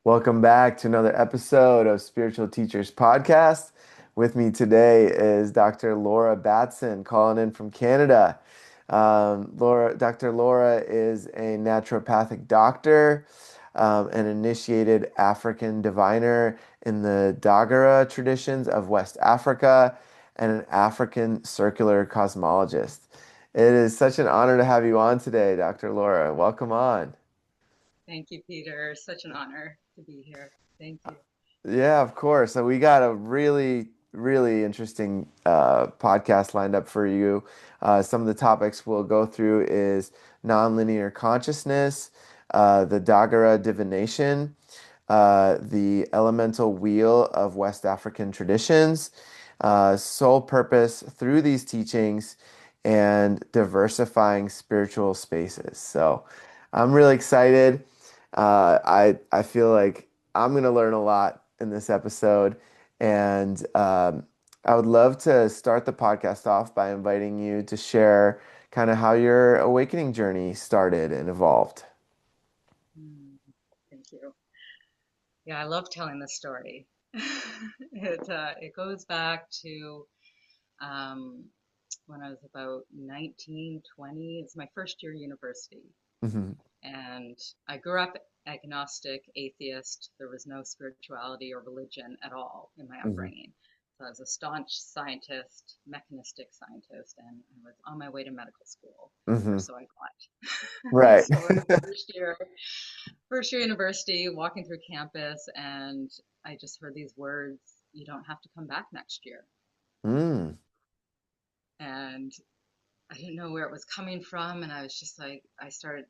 Welcome back to another episode of Spiritual Teachers Podcast. With me today is Dr. Laura Batson calling in from Canada. Dr. Laura is a naturopathic doctor, an initiated African diviner in the Dagara traditions of West Africa, and an African circular cosmologist. It is such an honor to have you on today, Dr. Laura. Welcome on. Thank you, Peter. Such an honor to be here. Thank you. Yeah, of course. So we got a really interesting podcast lined up for you. Some of the topics we'll go through is nonlinear consciousness, the Dagara divination, the elemental wheel of West African traditions, soul purpose through these teachings, and diversifying spiritual spaces. So I'm really excited. I feel like I'm going to learn a lot in this episode. And I would love to start the podcast off by inviting you to share kind of how your awakening journey started and evolved. Mm, Thank you. Yeah, I love telling this story. It goes back to um, when I was about 19, 20. It's my first year university. Hmm. And I grew up agnostic, atheist. There was no spirituality or religion at all in my Hmm. upbringing. So I was a staunch scientist, mechanistic scientist, and I was on my way to medical school, or Hmm. so I thought. Right. So in first year university, walking through campus, and I just heard these words, "You don't have to come back next year." Mm. And I didn't know where it was coming from, and I was just like, I started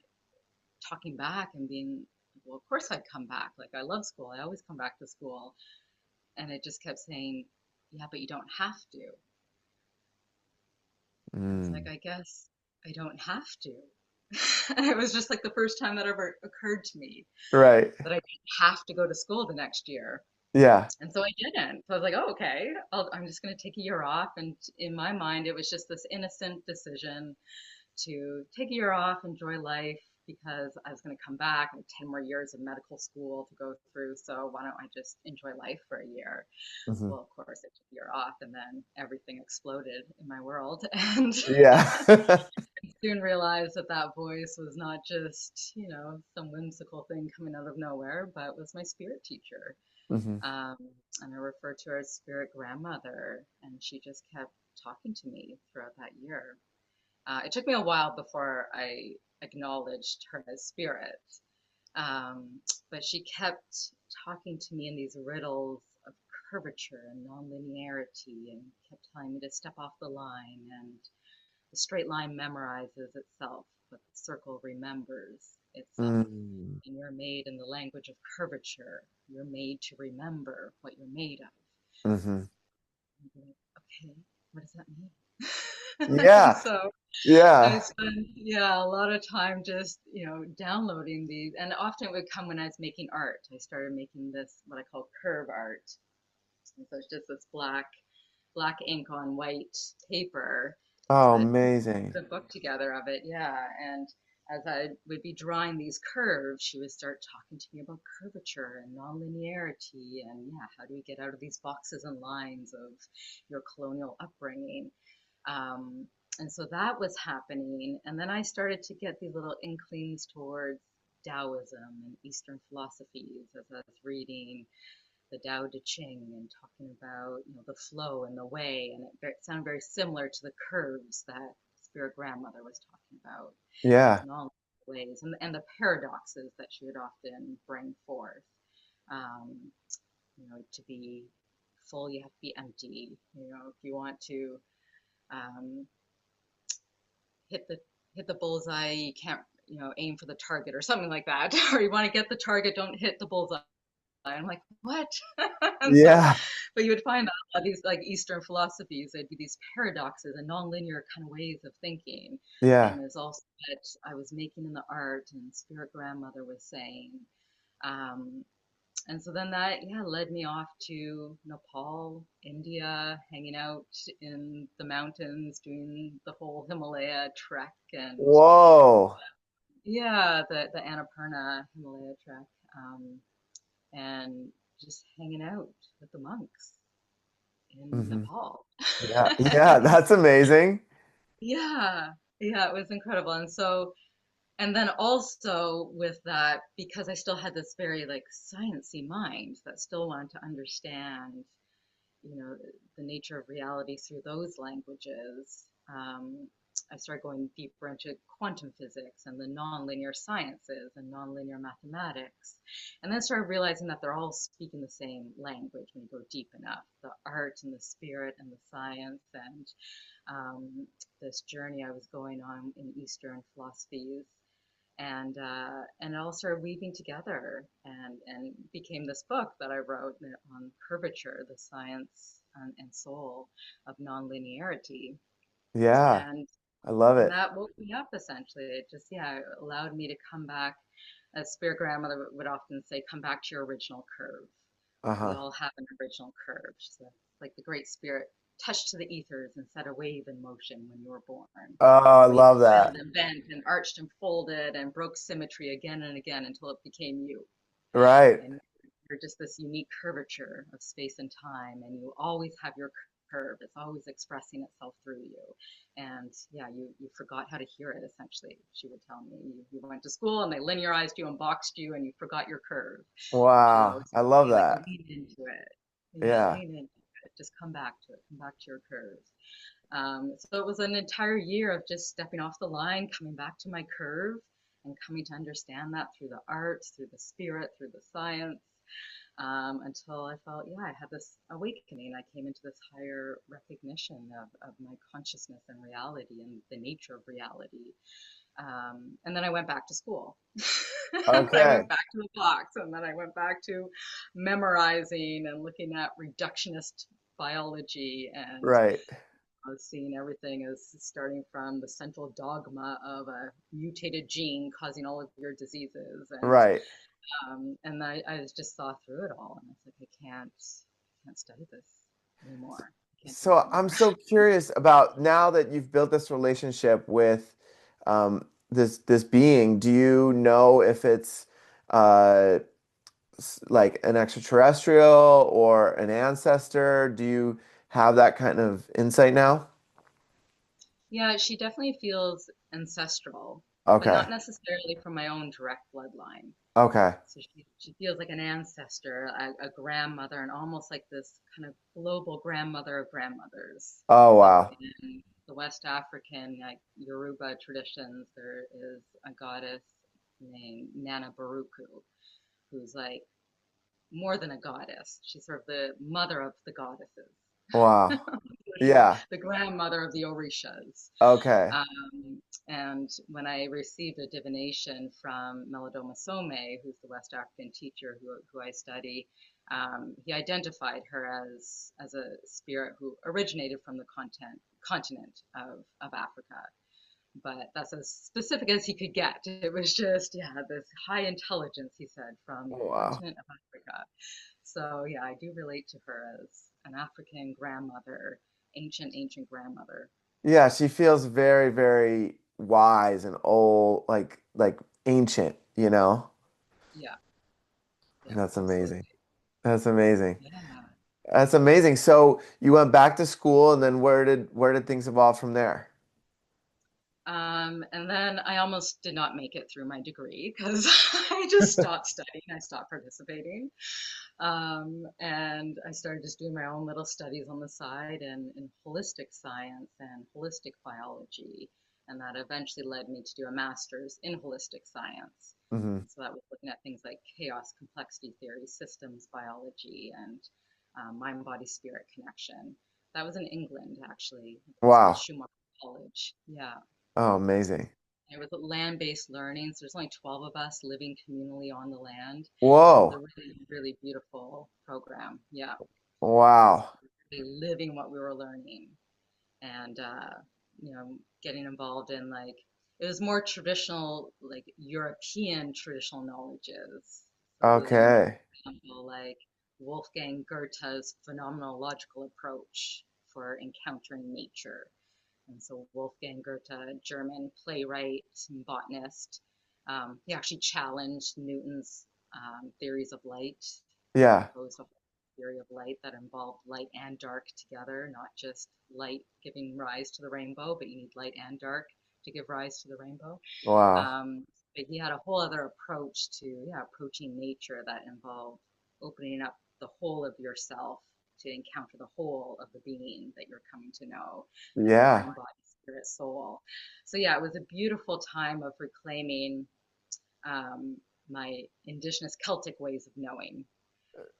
talking back and being, well, of course I'd come back. Like, I love school. I always come back to school. And it just kept saying, yeah, but you don't have to. I was like, Mm. I guess I don't have to. And it was just like the first time that ever occurred to me Right. that I didn't have to go to school the next year. Yeah. And so I didn't. So I was like, oh, okay, I'm just going to take a year off. And in my mind, it was just this innocent decision to take a year off, enjoy life, because I was going to come back. I had 10 more years of medical school to go through. So why don't I just enjoy life for a year? Hmm. Well, of course, I took a year off and then everything exploded in my world. And Yeah. soon realized that that voice was not just, some whimsical thing coming out of nowhere, but was my spirit teacher. Hmm. Um, and I refer to her as spirit grandmother. And she just kept talking to me throughout that year. It took me a while before I acknowledged her as spirit, um, but she kept talking to me in these riddles of curvature and nonlinearity, and kept telling me to step off the line. And the straight line memorizes itself, but the circle remembers itself. Mm. And you're made in the language of curvature. You're made to remember what you're made of. Hmm. I'm like, okay, what does that mean? And Yeah. so I Yeah. spent, yeah, a lot of time just, downloading these. And often it would come when I was making art. I started making this, what I call curve art. And so it's just this black ink on white paper. So Oh, I amazing. put a book together of it, yeah. And as I would be drawing these curves, she would start talking to me about curvature and nonlinearity and, yeah, how do we get out of these boxes and lines of your colonial upbringing? Um, and so that was happening. And then I started to get these little inklings towards Taoism and Eastern philosophies as I was reading the Tao Te Ching and talking about, the flow and the way. And it sounded very similar to the curves that Spirit Grandmother was talking about Yeah. in all ways, and the paradoxes that she would often bring forth. Um, to be full, you have to be empty. If you want to um, hit the hit the bullseye, you can't aim for the target or something like that. Or you want to get the target, don't hit the bullseye. I'm like, what? And so, Yeah. but you would find that a lot of these like Eastern philosophies, there'd be these paradoxes and nonlinear kind of ways of thinking. Yeah. And there's also that I was making in the art and Spirit Grandmother was saying. Um, and so then that, yeah, led me off to Nepal, India, hanging out in the mountains, doing the whole Himalaya trek and Whoa. yeah, the Annapurna Himalaya trek. Um, and just hanging out with the monks in Hmm. Nepal. Yeah. Yeah. That's amazing. Yeah, yeah, it was incredible. And so, and then also with that, because I still had this very like sciencey mind that still wanted to understand, you know, the nature of reality through those languages, I started going deeper into quantum physics and the nonlinear sciences and nonlinear mathematics. And then started realizing that they're all speaking the same language when you go deep enough, the art and the spirit and the science and this journey I was going on in Eastern philosophies, and it all started weaving together and became this book that I wrote on curvature, the science and soul of nonlinearity, Yeah. and I love and it. that woke me up essentially. It just allowed me to come back, as spirit grandmother would often say, come back to your original curve. We Uh-huh. all have an original curve. So like the Great Spirit touched the ethers and set a wave in motion when you were born. Oh, And I the wave love spilled that. and bent and arched and folded and broke symmetry again and again until it became you. Right. And you're just this unique curvature of space and time, and you always have your curve. It's always expressing itself through you. And yeah, you forgot how to hear it, essentially, she would tell me. You went to school and they linearized you and boxed you, and you forgot your curve. She would Wow. always I love be like, that. lean into it. Yeah, Yeah. lean into it. Just come back to it. Come back to your curve. So it was an entire year of just stepping off the line, coming back to my curve, and coming to understand that through the arts, through the spirit, through the science, until I felt, yeah, I had this awakening. I came into this higher recognition of my consciousness and reality and the nature of reality. And then I went back to school. I Okay. went back to the box, and then I went back to memorizing and looking at reductionist biology and Right. seeing everything as starting from the central dogma of a mutated gene causing all of your diseases, Right. and I just saw through it all, and I was like, I can't study this anymore. I can't do it So I'm anymore. so curious about now that you've built this relationship with this being, do you know if it's uh, like an extraterrestrial or an ancestor? Do you have that kind of insight now? Yeah, she definitely feels ancestral, but Okay. not necessarily from my own direct bloodline. Okay. So she feels like an ancestor, a grandmother, and almost like this kind of global grandmother of grandmothers. Oh, Like wow. in the West African, like Yoruba traditions, there is a goddess named Nana Baruku, who's like more than a goddess. She's sort of the mother of the goddesses, Wow. like Yeah. the grandmother of the Orishas. Okay. And when I received a divination from Melodoma Some, who's the West African teacher who I study, he identified her as a spirit who originated from the continent of Africa. But that's as specific as he could get. It was just, yeah, this high intelligence, he said, from the Wow. continent of Africa. So, yeah, I do relate to her as an African grandmother, ancient grandmother. Yeah, she feels very, very wise and old, like ancient, you know? Yeah, yeah, That's amazing. absolutely. That's amazing. Yeah. That's amazing. So you went back to school and then where did things evolve from there? And then I almost did not make it through my degree because I just stopped studying. I stopped participating. And I started just doing my own little studies on the side in holistic science and holistic biology. And that eventually led me to do a master's in holistic science. Hmm. And so that was looking at things like chaos, complexity theory, systems biology, and mind body spirit connection. That was in England, actually, a place called Wow. Schumacher College. Yeah. Oh, amazing. It was land-based learning, so there's only 12 of us living communally on the land. So it was a Whoa. really, really beautiful program. Yeah, Wow. really living what we were learning, and getting involved in like it was more traditional, like European traditional knowledges. So using, for Okay. example, like Wolfgang Goethe's phenomenological approach for encountering nature. And so Wolfgang Goethe, German playwright and botanist, he actually challenged Newton's theories of light I Yeah. proposed a theory of light that involved light and dark together, not just light giving rise to the rainbow, but you need light and dark to give rise to the rainbow. Wow. Um, but he had a whole other approach to, yeah, approaching nature that involved opening up the whole of yourself to encounter the whole of the being that you're coming to know, the Yeah. mind, body, spirit, soul. So yeah, it was a beautiful time of reclaiming um, my indigenous Celtic ways of knowing.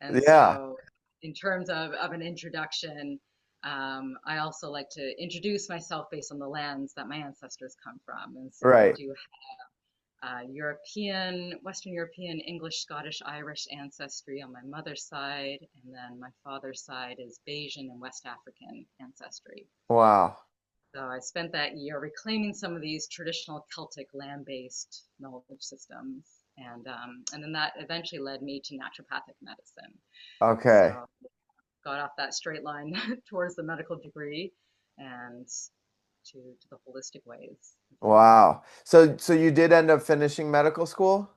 And Yeah. so, in terms of an introduction, I also like to introduce myself based on the lands that my ancestors come from. And so I Right. do European, Western European, English, Scottish, Irish ancestry on my mother's side, and then my father's side is Bayesian and West African ancestry. Wow. So I spent that year reclaiming some of these traditional Celtic land-based knowledge systems, and then that eventually led me to naturopathic medicine. Okay. So got off that straight line towards the medical degree and to the holistic ways of healing. Wow. So you did end up finishing medical school?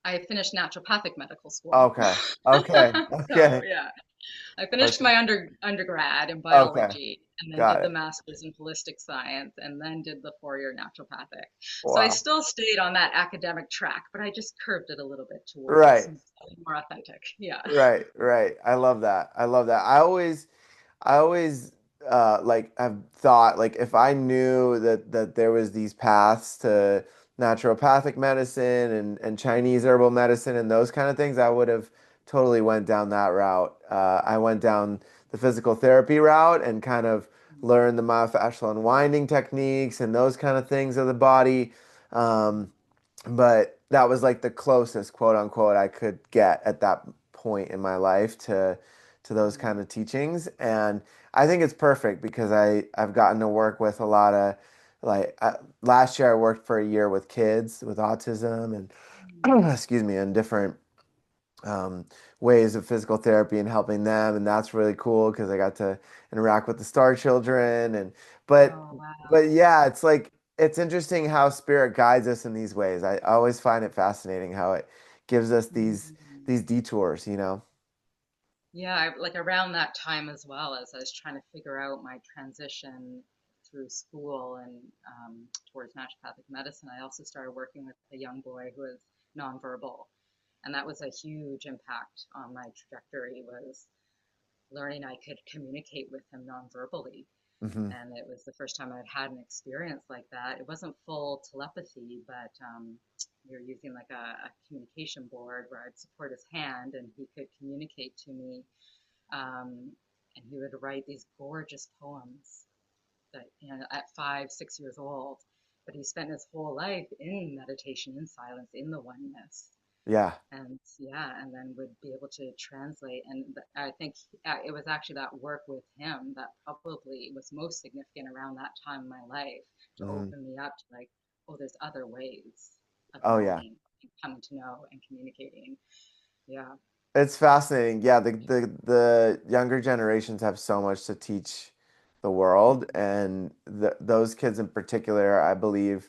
I finished naturopathic medical school. Okay. Okay. So Okay. yeah, I finished Okay. my undergrad in Okay. biology and then Got did the it. master's in holistic science and then did the 4 year naturopathic. So I Wow. still stayed on that academic track, but I just curved it a little bit towards Right. something more authentic. Yeah. Right. Right. I love that. I love that. I always like have thought like if I knew that there was these paths to naturopathic medicine and Chinese herbal medicine and those kind of things, I would have totally went down that route. I went down the physical therapy route and kind of learned the myofascial unwinding techniques and those kind of things of the body. Um, but that was like the closest quote unquote I could get at that point in my life to those kind of teachings. And I think it's perfect because I've gotten to work with a lot of like last year I worked for a year with kids with autism and excuse me, and different um, ways of physical therapy and helping them, and that's really cool because I got to interact with the star children and but Oh, but wow. yeah, it's like it's interesting how spirit guides us in these ways. I always find it fascinating how it gives us Mhm. these detours, you know? Yeah, like around that time as well, as I was trying to figure out my transition through school and towards naturopathic medicine, I also started working with a young boy who was nonverbal, and that was a huge impact on my trajectory. Was learning I could communicate with him nonverbally, Hmm. and it was the first time I'd had an experience like that. It wasn't full telepathy, but we were using like a communication board where I'd support his hand and he could communicate to me, and he would write these gorgeous poems that, at 5, 6 years old. But he spent his whole life in meditation, in silence, in the oneness. Yeah. And yeah, and then would be able to translate. And I think it was actually that work with him that probably was most significant around that time in my life to Hmm. open me up to like, oh, there's other ways of Oh yeah. knowing, and coming to know, and communicating. Yeah. It's fascinating. Yeah, the younger generations have so much to teach the world, Mhm. and those kids in particular, I believe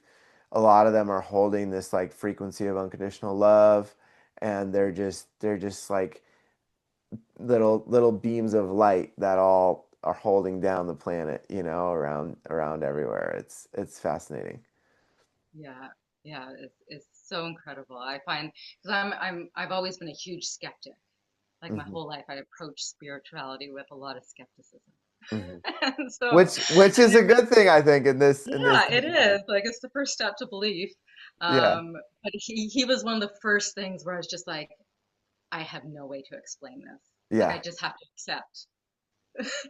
a lot of them are holding this like frequency of unconditional love, and they're just like little beams of light that all are holding down the planet, you know, around everywhere. It's fascinating. Yeah, yeah, it's so incredible. I find because I've always been a huge skeptic. Like my Hmm. whole life, I approach spirituality with a lot of skepticism. Hmm. And so, Which and is a it was, good thing, I think, in this yeah, time. it is like it's the first step to belief. Yeah. But he was one of the first things where I was just like, I have no way to explain this. Like I Yeah. just have to accept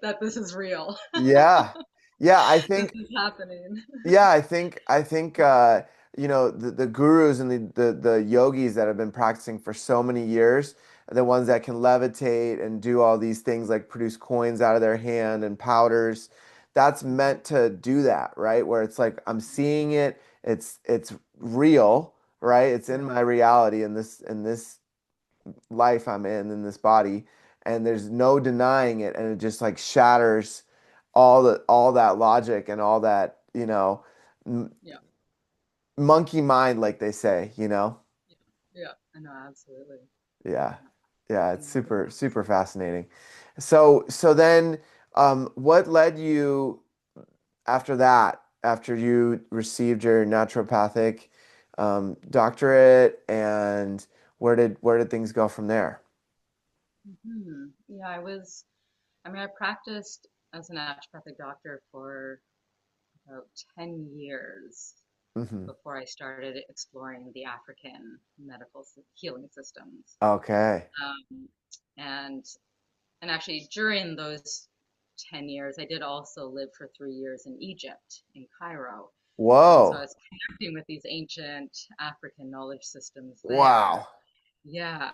that this is real. Yeah. Yeah, I This think is happening. yeah, I think you know the gurus and the yogis that have been practicing for so many years, the ones that can levitate and do all these things like produce coins out of their hand and powders, that's meant to do that, right? Where it's like I'm seeing it, it's real, right? It's in Yeah, my reality in this life I'm in this body, and there's no denying it, and it just like shatters all that logic and all that, you know, yeah, monkey mind, like they say, you know? yeah, yeah. I know, absolutely. Yeah. Yeah. Yeah, it's Yeah. super, super fascinating. So then, what led you after that, after you received your naturopathic doctorate, and where did things go from there? Yeah, I mean, I practiced as a naturopathic doctor for about 10 years Hmm. before I started exploring the African medical healing systems. Okay. Um, and and actually during those 10 years, I did also live for 3 years in Egypt, in Cairo. And so I Whoa. was connecting with these ancient African knowledge systems there. Wow. Yeah.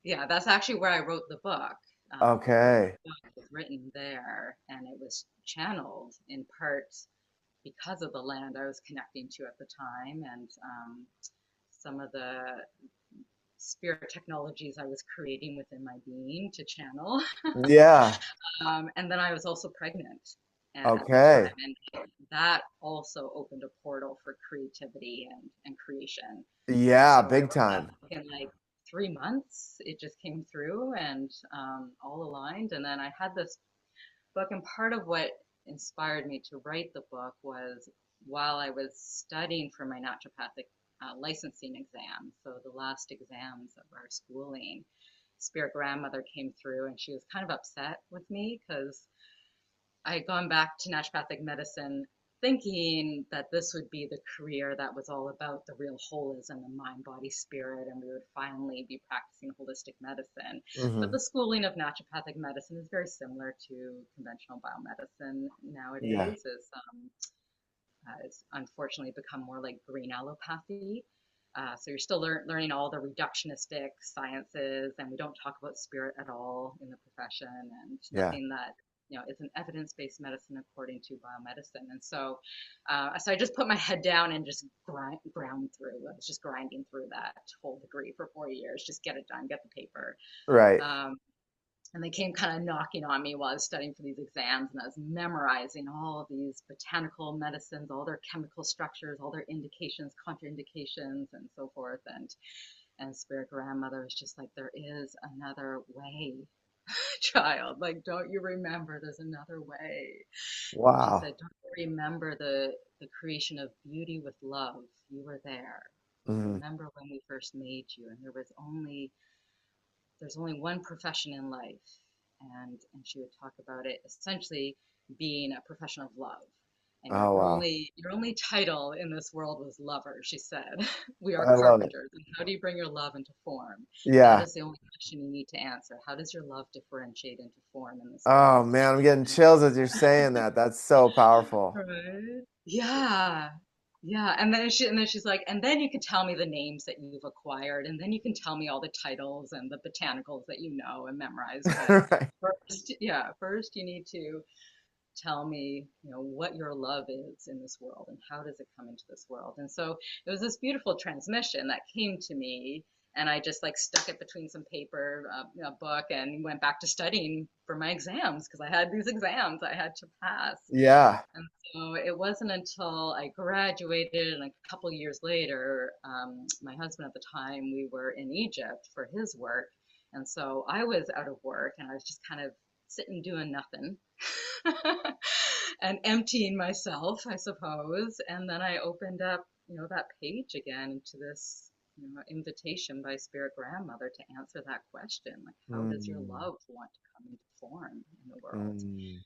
Yeah, that's actually where I wrote the book. The Okay. book was written there, and it was channeled in part because of the land I was connecting to at the time, and some of the spirit technologies I was creating within my being to channel. Yeah. And then I was also pregnant at the time, Okay. and that also opened a portal for creativity and creation. And Yeah, so I big wrote that time. book in like 3 months. It just came through and all aligned. And then I had this book, and part of what inspired me to write the book was while I was studying for my naturopathic licensing exam, so the last exams of our schooling, spirit grandmother came through and she was kind of upset with me because I had gone back to naturopathic medicine thinking that this would be the career that was all about the real holism and mind, body, spirit, and we would finally be practicing holistic medicine. But Hmm. the schooling of naturopathic medicine is very similar to conventional biomedicine Yeah. nowadays. It's unfortunately become more like green allopathy. So you're still learning all the reductionistic sciences, and we don't talk about spirit at all in the profession, and Yeah. nothing that is an evidence-based medicine according to biomedicine. And so I just put my head down and just ground through. I was just grinding through that whole degree for 4 years, just get it done, get the paper. Right. Um, and they came kind of knocking on me while I was studying for these exams, and I was memorizing all of these botanical medicines, all their chemical structures, all their indications, contraindications, and so forth. And spirit grandmother was just like, there is another way, child. Like, don't you remember? There's another way. She Wow. said, don't you remember the creation of beauty with love? You were there. Hmm. Remember when we first made you, and there's only one profession in life, and she would talk about it essentially being a profession of love, and Oh, wow. your only title in this world was lover, she said. We are I love it. carpenters, and how do you bring your love into form? That Yeah. is the only question you need to answer. How does your love differentiate into form in this Oh world? man, I'm getting chills as you're saying that. That's so powerful. Right. Yeah. Yeah. And then she's like, and then you can tell me the names that you've acquired, and then you can tell me all the titles and the botanicals that you know and memorize. But Right. first you need to tell me, what your love is in this world and how does it come into this world. And so it was this beautiful transmission that came to me, and I just like stuck it between some paper, a book, and went back to studying for my exams because I had these exams I had to pass. Yeah. And so it wasn't until I graduated and a couple years later, my husband at the time, we were in Egypt for his work. And so I was out of work and I was just kind of sitting doing nothing and emptying myself, I suppose. And then I opened up, that page again into this, invitation by Spirit Grandmother to answer that question, like, how does your Mm, love want to come into form in the world? mm,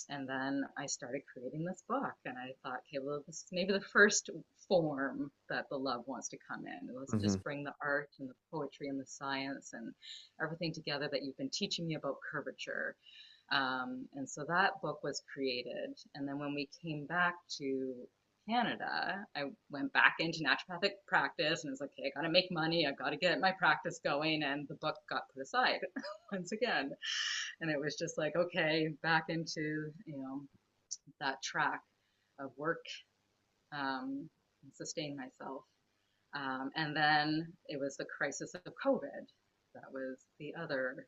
And then I started creating this book, and I thought, okay, well, this is maybe the first form that the love wants to come in. Let's hmm. just bring the art and the poetry and the science and everything together that you've been teaching me about curvature. And so that book was created. And then when we came back to Canada, I went back into naturopathic practice and was like, okay, I got to make money. I got to get my practice going. And the book got put aside once again. And it was just like, okay, back into, that track of work, and sustain myself. And then it was the crisis of COVID. That was the other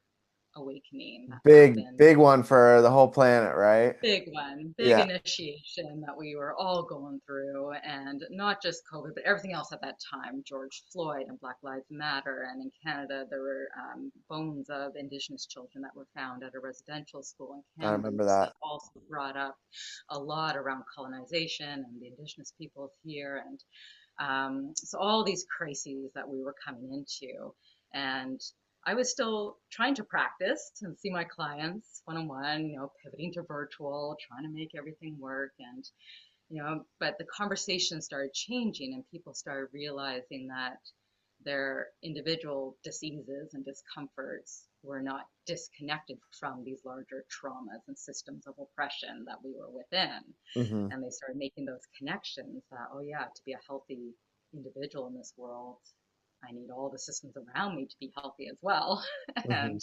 awakening that Big, happened. big one for the whole planet, right? Big one, big Yeah, initiation that we were all going through, and not just COVID, but everything else at that time. George Floyd and Black Lives Matter, and in Canada, there were bones of Indigenous children that were found at a residential school in I remember Kamloops that that. also brought up a lot around colonization and the Indigenous peoples here, and so all these crises that we were coming into, and I was still trying to practice and see my clients one on one, pivoting to virtual, trying to make everything work. And, but the conversation started changing and people started realizing that their individual diseases and discomforts were not disconnected from these larger traumas and systems of oppression that we were within. Hmm. And they started making those connections that, oh, yeah, to be a healthy individual in this world, I need all the systems around me to be healthy as well. Hmm. And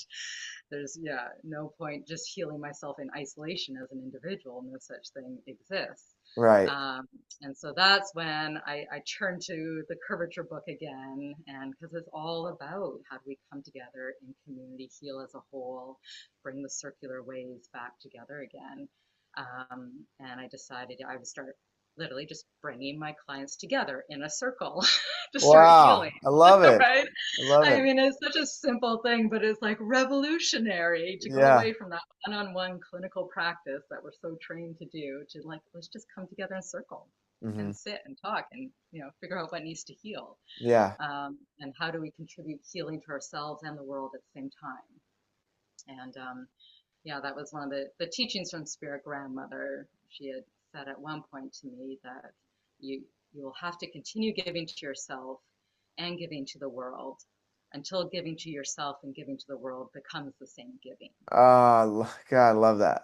there's, yeah, no point just healing myself in isolation as an individual. No such thing exists. Right. Um, and so that's when I turned to the curvature book again, and because it's all about how do we come together in community, heal as a whole, bring the circular ways back together again. And I decided I would start literally just bringing my clients together in a circle to start healing, Wow. I love it. right? I love I it. mean, it's such a simple thing, but it's like revolutionary to go Yeah. away from that one-on-one clinical practice that we're so trained to do to like, let's just come together in a circle Hmm. and sit and talk and, figure out what needs to heal. Yeah. And how do we contribute healing to ourselves and the world at the same time? And yeah, that was one of the teachings from Spirit Grandmother. She had said at one point to me that you you will have to continue giving to yourself and giving to the world until giving to yourself and giving to the world becomes the same giving. God, I love that.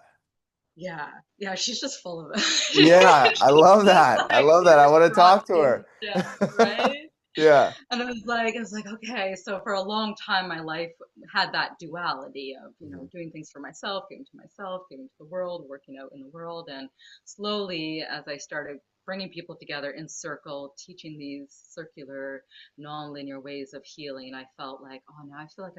Yeah, yeah, she's just full of it. Yeah, I She's love just that. I like love that. I want to brought talk to these her. gems, right? Yeah. And it was like, okay, so for a long time, my life had that duality of, Hmm. doing things for myself, giving to the world, working out in the world. And slowly, as I started bringing people together in circle, teaching these circular, non-linear ways of healing, I felt like, oh, now I feel like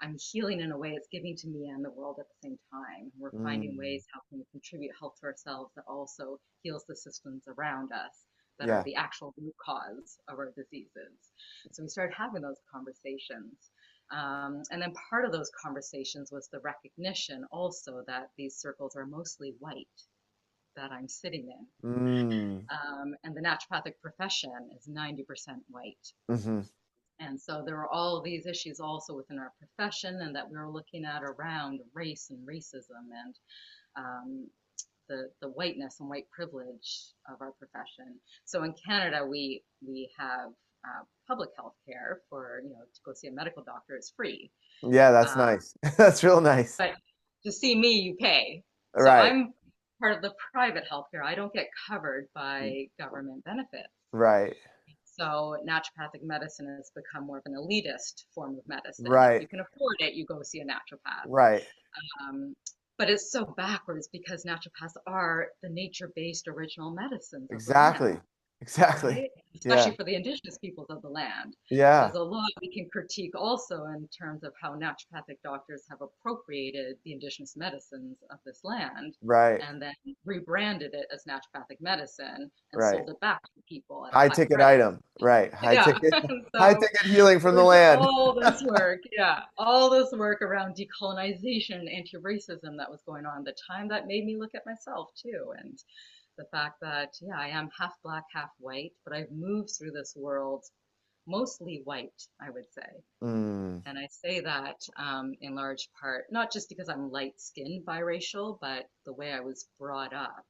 I'm healing in a way it's giving to me and the world at the same time. We're finding Mm. ways how can we contribute health to ourselves that also heals the systems around us that are Yeah. the actual root cause of our diseases. So we started having those conversations. And then part of those conversations was the recognition also that these circles are mostly white that I'm sitting in. Mm. And the naturopathic profession is 90% white. Hmm. And so there were all these issues also within our profession, and that we were looking at around race and racism and um, the whiteness and white privilege of our profession. So in Canada, we have public health care for to go see a medical doctor is free, Yeah, that's uh, nice. That's real nice. but to see me you pay. So Right. I'm part of the private healthcare. I don't get covered by government benefits. Right. So naturopathic medicine has become more of an elitist form of medicine. If Right. you can afford it, you go see a naturopath. Right. Um, but it's so backwards because naturopaths are the nature-based original medicines of the land, Exactly. Exactly. right? Yeah. Especially for the indigenous peoples of the land. Yeah. There's a lot we can critique also in terms of how naturopathic doctors have appropriated the indigenous medicines of this land Right. and then rebranded it as naturopathic medicine and Right. sold it back to people at a High high ticket price. item. Right. High Yeah. ticket. High So ticket healing from the there's land. all this work, yeah, all this work around decolonization and anti-racism that was going on at the time that made me look at myself too. And the fact that, yeah, I am half black, half white, but I've moved through this world mostly white, I would say. Mm. And I say that in large part, not just because I'm light skinned biracial, but the way I was brought up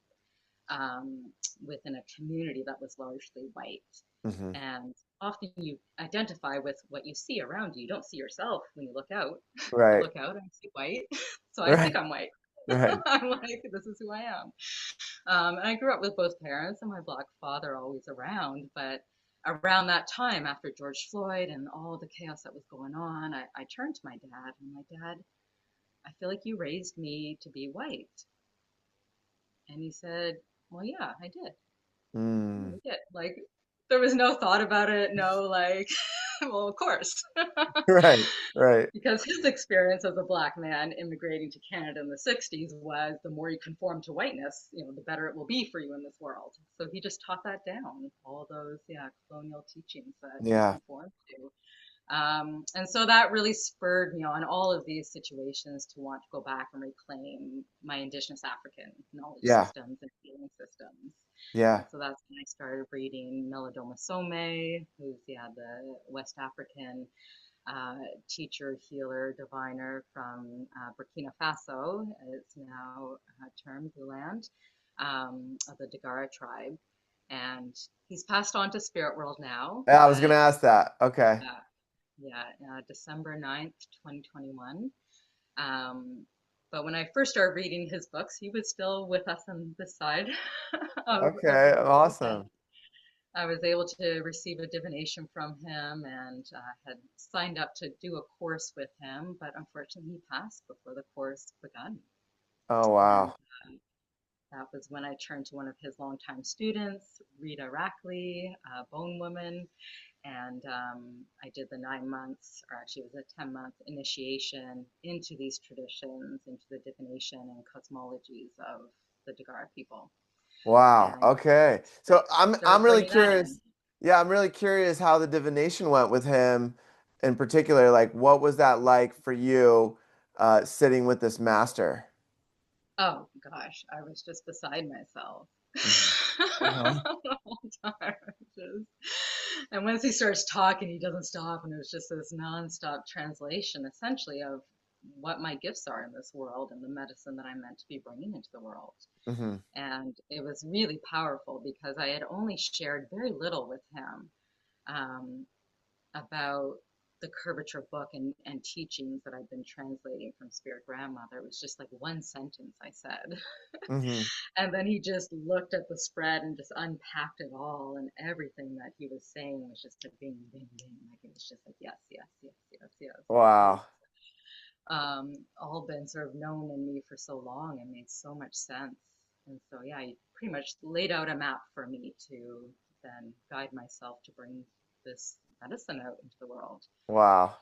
um, within a community that was largely white. Hmm. And often you identify with what you see around you. You don't see yourself when you look out. I Right. look out and I see white, so I Right. think I'm white. Right. I'm like, this is who I am. And I grew up with both parents and my black father always around. But around that time, after George Floyd and all the chaos that was going on, I turned to my dad and my dad, I feel like you raised me to be white. And he said, well, yeah, I did. Mm. We did. Like, there was no thought about it, no like, well, of course. Right, right. Because his experience as a black man immigrating to Canada in the 60s was the more you conform to whiteness, the better it will be for you in this world. So he just taught that down, all those, yeah, colonial teachings that you Yeah, conform to. And so that really spurred me on all of these situations to want to go back and reclaim my Indigenous African knowledge yeah, systems and healing systems. And yeah. so that's when I started reading Melodoma Some, who's, yeah, the West African uh, teacher, healer, diviner from Burkina Faso. It's now termed the land of the Dagara tribe. And he's passed on to spirit world now, Yeah, I was gonna but ask that. Okay. uh, yeah, December 9th, 2021. Um, but when I first started reading his books, he was still with us on this side of Okay, the world. And awesome. I was able to receive a divination from him and had signed up to do a course with him, but unfortunately he passed before the course begun. Oh, And wow. that was when I turned to one of his longtime students, Rita Rackley, a bone woman, and I did the 9 months, or actually it was a 10-month initiation into these traditions, into the divination and cosmologies of the Dagara people. Wow. And Okay. So I'm started really bringing that curious. in. Yeah, I'm really curious how the divination went with him in particular. Like, what was that like for you, sitting with this master? Oh gosh, I was just beside myself. Mhm. Uh-huh. The whole time. And once he starts talking, he doesn't stop, and it was just this nonstop translation, essentially, of what my gifts are in this world and the medicine that I'm meant to be bringing into the world. Hmm. And it was really powerful because I had only shared very little with him um, about the curvature book and teachings that I've been translating from Spirit Grandmother. It was just like one sentence I said. Hmm. And then he just looked at the spread and just unpacked it all. And everything that he was saying was just a bing, bing, bing. Like it was just like, yes, yes, yes, yes, yes. Like Wow. it's all been sort of known in me for so long and made so much sense. And so, yeah, he pretty much laid out a map for me to then guide myself to bring this medicine out into the world. Wow.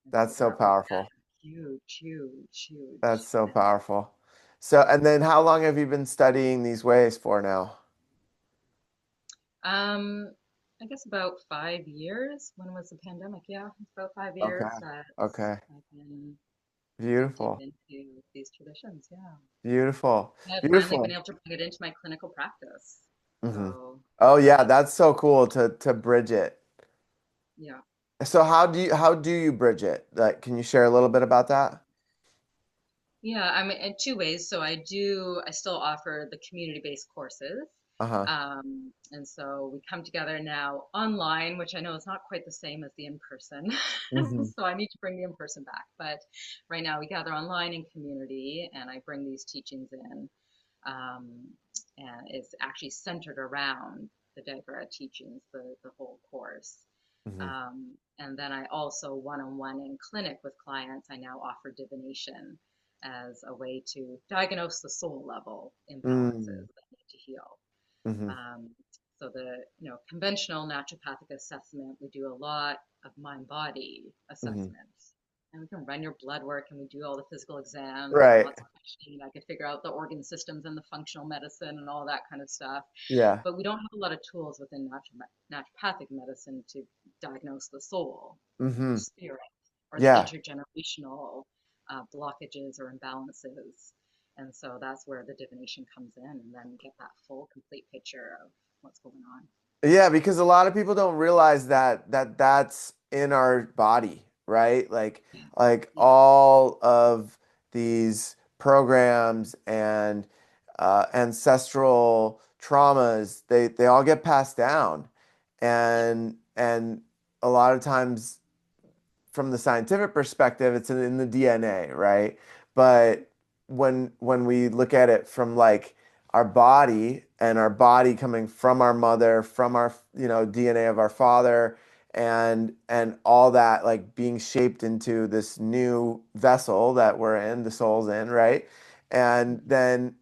And so That's so that was, powerful. yeah, huge, huge, That's huge. so powerful. So, and then how long have you been studying these ways for now? Um, I guess about 5 years. When was the pandemic? Yeah, it's about five Okay. years that Okay. I've been deep Beautiful. into these traditions. Yeah. Beautiful. I've finally been Beautiful. able to bring it into my clinical practice. Hmm. So, Oh yeah, yeah, that's so cool to bridge it. yeah. So how do you bridge it? Like, can you share a little bit about that? Yeah, I mean, in two ways. So I still offer the community-based courses. Uh-huh. And so we come together now online, which I know is not quite the same as the in-person. Hmm. So I need to bring the in-person back. But right now we gather online in community, and I bring these teachings in. Um, and it's actually centered around the Dagara teachings, the whole course. Hmm. And then I also one-on-one in clinic with clients, I now offer divination as a way to diagnose the soul level imbalances Mm. that need to heal. Hmm. Um, so the conventional naturopathic assessment, we do a lot of mind-body Hmm. assessments, and we can run your blood work, and we do all the physical exams and Right. lots of questioning. I could figure out the organ systems and the functional medicine and all that kind of stuff, Yeah. but we don't have a lot of tools within naturopathic medicine to diagnose the soul or Hmm. spirit or the Yeah. intergenerational blockages or imbalances. And so that's where the divination comes in, and then we get that full, complete picture of what's going on. Yeah, because a lot of people don't realize that's in our body, right? Yeah, Like yeah, all of these programs and ancestral traumas, they all get passed down, and a lot of times from the scientific perspective, it's in the DNA, right? But when we look at it from like our body and our body coming from our mother, from our DNA of our father, and all that like being shaped into this new vessel that we're in, the soul's in, right? And mhm, then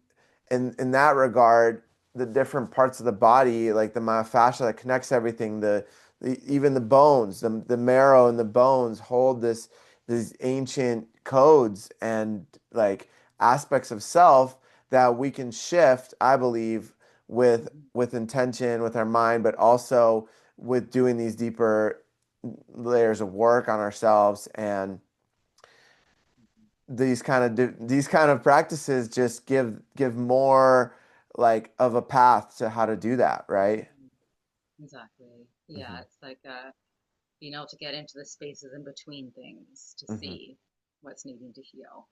in that regard, the different parts of the body, like the myofascia that connects everything, even the bones, the marrow and the bones hold these ancient codes and like aspects of self that we can shift, I believe, Mhm. with intention, with our mind, but also with doing these deeper layers of work on ourselves. And these kind of practices just give more like of a path to how to do that, right? Mhm. Exactly. Yeah, Hmm. it's like being able to get into the spaces in between things to Hmm. see what's needing to heal.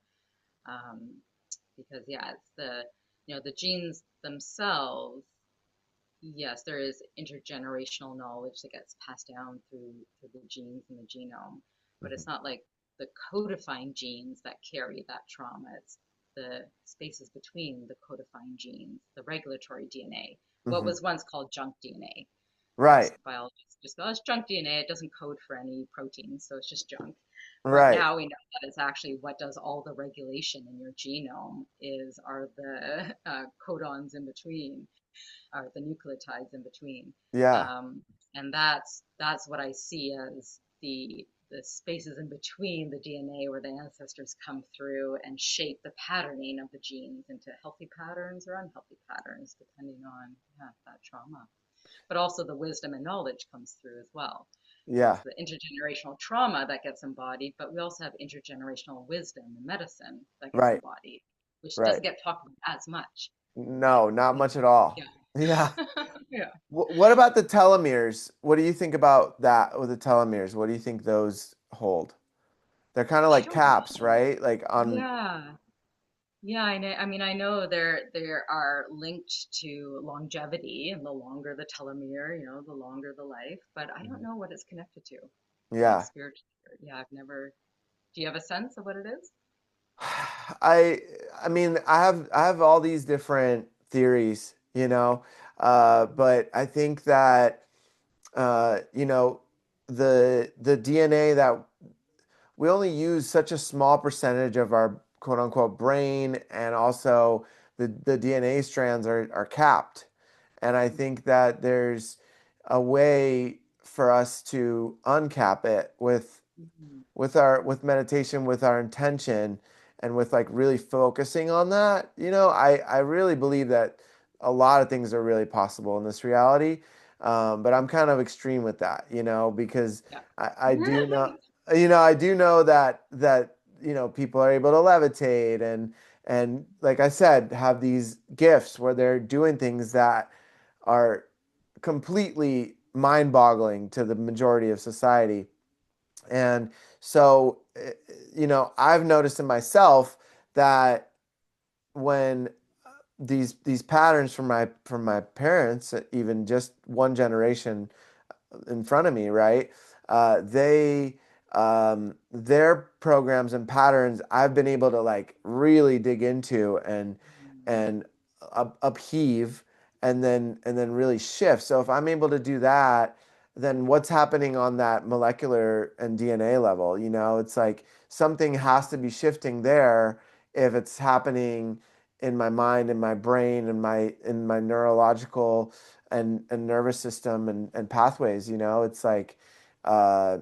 Um, because yeah, it's the genes themselves. Yes, there is intergenerational knowledge that gets passed down through the genes in the genome, but Hmm. it's not like the codifying genes that carry that trauma. It's the spaces between the codifying genes, the regulatory DNA, what Hmm. was once called junk DNA. Right, Most biologists just go, oh, it's junk DNA. It doesn't code for any proteins, so it's just junk. But right. now we know that it's actually what does all the regulation in your genome are the codons in between, or the nucleotides in between. Yeah, Um, and that's what I see as the spaces in between the DNA where the ancestors come through and shape the patterning of the genes into healthy patterns or unhealthy patterns, depending on that trauma. But also the wisdom and knowledge comes through as well. It's yeah. the intergenerational trauma that gets embodied, but we also have intergenerational wisdom and medicine that gets Right, embodied, which right. doesn't get talked about as much. No, not Mm. much at all. Yeah. Yeah. Yeah. What about the telomeres? What do you think about that with the telomeres? What do you think those hold? They're kind of I like don't caps, know. right? Like on. Yeah. Yeah, I know. I mean, I know there are linked to longevity, and the longer the telomere, the longer the life. But I don't Mhm. know what it's connected to, like Yeah. spiritually. Yeah, I've never. Do you have a sense of what it is? I I mean I have all these different theories, you know, Mhm. but I think that you know the DNA that we only use such a small percentage of our quote unquote brain, and also the DNA strands are capped. And I Mhm. think that there's a way for us to uncap it Mhm. with meditation, with our intention, and with like really focusing on that. I really believe that a lot of things are really possible in this reality. But I'm kind of extreme with that, because Yeah. I do know, I do know that people are able to levitate and like I said, have these gifts where they're doing things that are completely mind-boggling to the majority of society. And so, I've noticed in myself that when these patterns from my parents, even just one generation in front of me, right? They their programs and patterns I've been able to like really dig into Mhm. and upheave and then really shift. So if I'm able to do that, then what's happening on that molecular and DNA level? It's like something has to be shifting there if it's happening in my mind, in my brain, in my neurological and nervous system and pathways. It's like uh,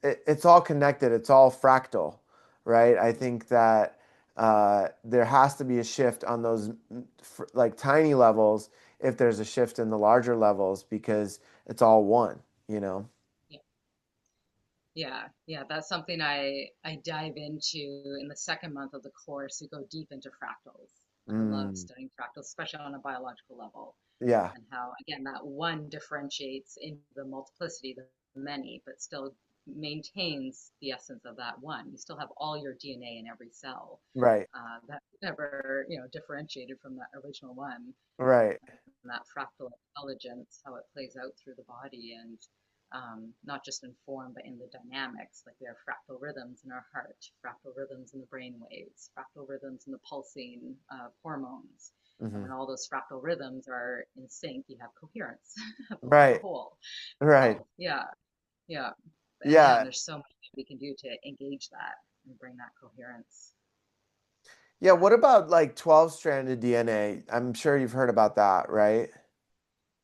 it's all connected. It's all fractal, right? I think that there has to be a shift on those like tiny levels if there's a shift in the larger levels because it's all one. Yeah. Yeah, yeah, that's something I dive into in the second month of the course. We go deep into fractals. I love Mm, studying fractals, especially on a biological level, yeah, and how, again, that one differentiates into the multiplicity, the many, but still maintains the essence of that one. You still have all your DNA in every cell. right, That never, differentiated from that original one, right. and that fractal intelligence, how it plays out through the body, and not just in form, but in the dynamics. Like we have fractal rhythms in our heart, fractal rhythms in the brain waves, fractal rhythms in the pulsing hormones. And Hmm. when all those fractal rhythms are in sync, you have coherence, the Right, whole. right. So, yeah, yeah. And Yeah, there's so much we can do to engage that and bring that coherence. Yeah, what about like 12-stranded DNA? I'm sure you've heard about that, right?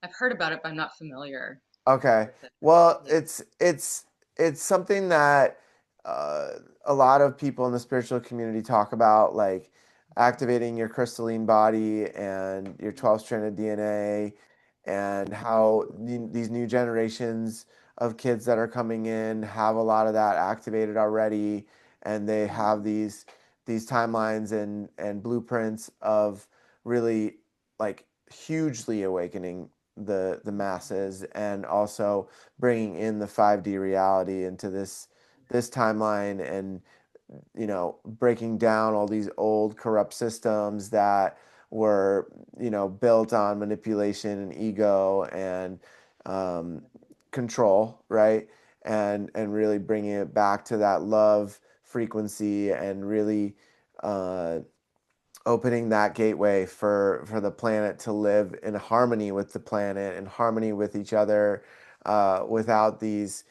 I've heard about it, but I'm not familiar Okay. with it. Well, Yeah. it's something that uh, a lot of people in the spiritual community talk about, like activating your crystalline body and your 12-stranded DNA, and how these new generations of kids that are coming in have a lot of that activated already, and they have Mm, these timelines and blueprints of really like hugely awakening the masses, and also bringing in the 5D reality into this timeline, and breaking down all these old corrupt systems that were built on manipulation and ego and um, control, right? And really bringing it back to that love frequency, and really uh, opening that gateway for the planet to live in harmony with the planet, in harmony with each other, without these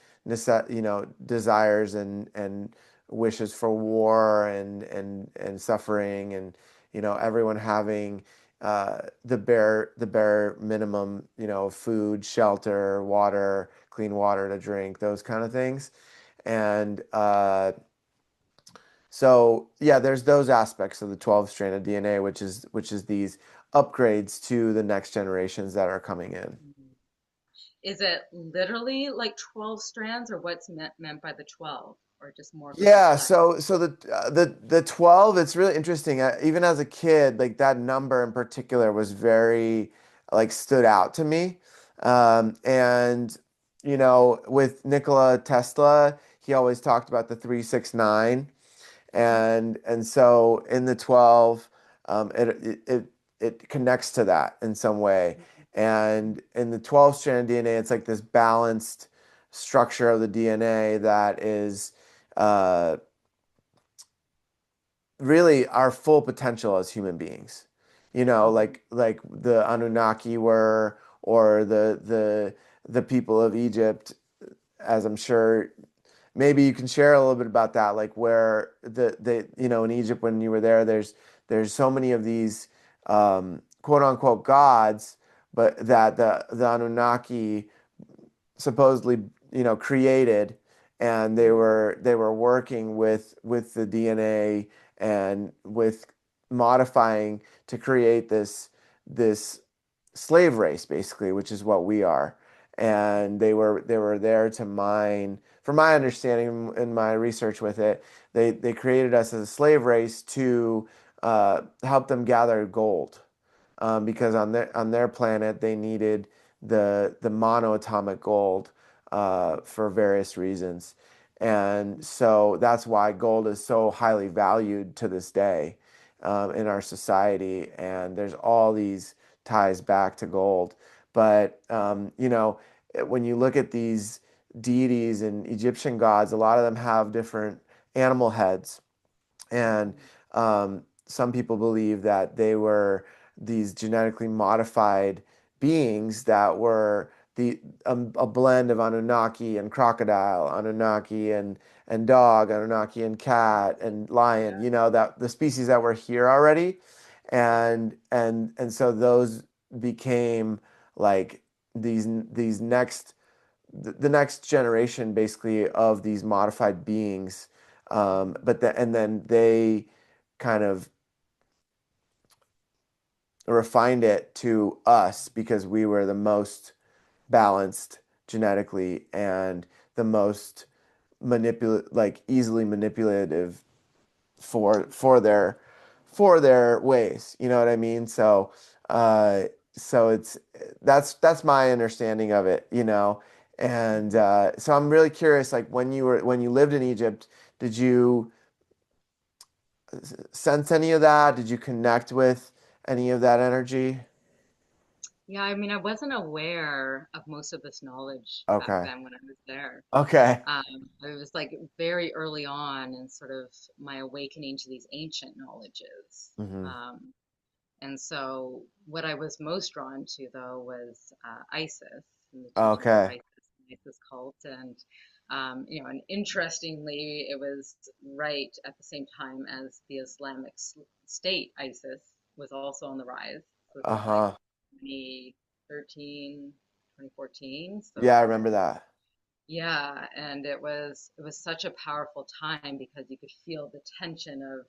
desires and wishes for war and suffering, and everyone having the bare minimum, food, shelter, water, clean water to drink, those kind of things. And so yeah, there's those aspects of the 12-stranded DNA, which is these upgrades to the next generations that are coming in. mm. Is it literally like 12 strands, or what's meant by the 12, or just more of a Yeah, complex? so the 12, it's really interesting. Even as a kid, like that number in particular was very like stood out to me. And with Nikola Tesla, he always talked about the 369. And so in the 12, it connects to that in some way. And in the 12-strand DNA, it's like this balanced structure of the DNA that is uh, really our full potential as human beings. Mm-hmm. Like the Anunnaki were, or the people of Egypt, as I'm sure maybe you can share a little bit about that, like where in Egypt when you were there, there's so many of these quote unquote gods, but that the Anunnaki supposedly created, and they were working with the DNA and with modifying to create this slave race, basically, which is what we are. And they were there to mine. From my understanding in my research with it, they created us as a slave race to help them gather gold, because on their planet they needed the monoatomic gold for various reasons. And so that's why gold is so highly valued to this day in our society. And there's all these ties back to gold. But when you look at these deities and Egyptian gods, a lot of them have different animal heads. And some people believe that they were these genetically modified beings that were a blend of Anunnaki and crocodile, Anunnaki and dog, Anunnaki and cat and lion. Yeah. That the species that were here already, and so those became like these the next generation, basically, of these modified beings. And then they kind of refined it to us because we were the most balanced genetically, and the most like easily manipulative for their ways. You know what I mean? Uh, so that's my understanding of it. And so I'm really curious, like when you lived in Egypt, did you sense any of that? Did you connect with any of that energy? Yeah, I mean, I wasn't aware of most of this knowledge back Okay. then when I was there. Okay. It was like very early on in sort of my awakening to these ancient knowledges. Hmm. Um, and so what I was most drawn to, though, was Isis and the teachings of Okay. Isis, and Isis cult. And And interestingly, it was right at the same time as the Islamic State, ISIS, was also on the rise. So this is like Uh-huh. 2013, 2014. Yeah, I So remember that. yeah, and it was such a powerful time because you could feel the tension of,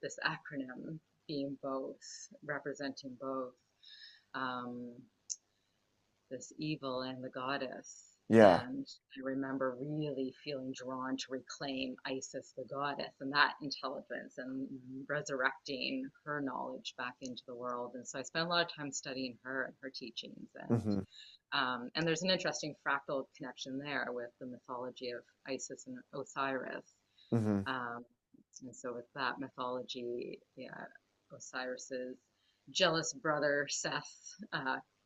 this acronym being both, representing both. Um, this evil and the goddess. Yeah. And I remember really feeling drawn to reclaim Isis, the goddess, and that intelligence and resurrecting her knowledge back into the world. And so I spent a lot of time studying her and her teachings. Mm-hmm. And there's an interesting fractal connection there with the mythology of Isis and Osiris. Mm-hmm. Um, and so with that mythology, yeah, Osiris's jealous brother Seth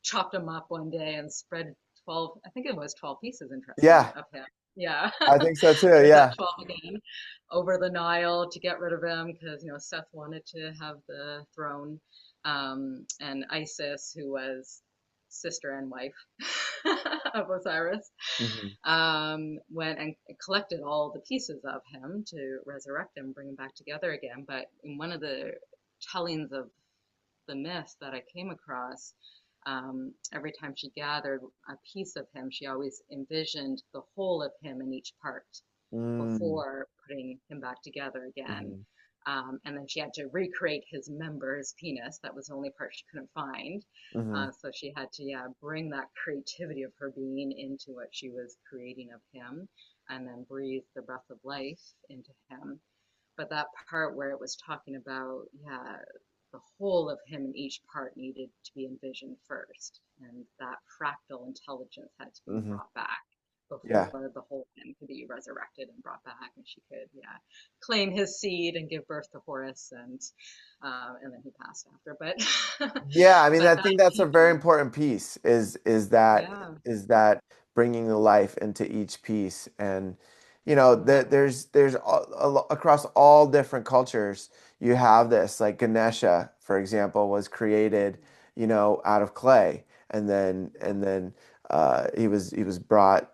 chopped him up one day and spread 12, I think it was 12 pieces, interestingly, Yeah, of him. Yeah. I think so too. There's that Yeah. 12 again over the Nile to get rid of him because, Seth wanted to have the throne. And Isis, who was sister and wife of Osiris, Mm-hmm. went and collected all the pieces of him to resurrect him, bring him back together again. But in one of the tellings of the myth that I came across, every time she gathered a piece of him, she always envisioned the whole of him in each part Mm-hmm. before putting him back together again. And then she had to recreate his member, his penis. That was the only part she couldn't find. Mm-hmm. So she had to, yeah, bring that creativity of her being into what she was creating of him, and then breathe the breath of life into him. But that part where it was talking about, yeah, the whole of him in each part needed to be envisioned first, and that fractal intelligence had to be Mm-hmm. brought back Yeah. before the whole him could be resurrected and brought back, and she could, yeah, claim his seed and give birth to Horus, and then he passed after. But Yeah, I mean, but I that think that's a very teaching, important piece is that yeah, is that bringing the life into each piece. And you know that yeah, there's across all different cultures you have this, like Ganesha, for example, was created, out of clay, and then yeah, he was brought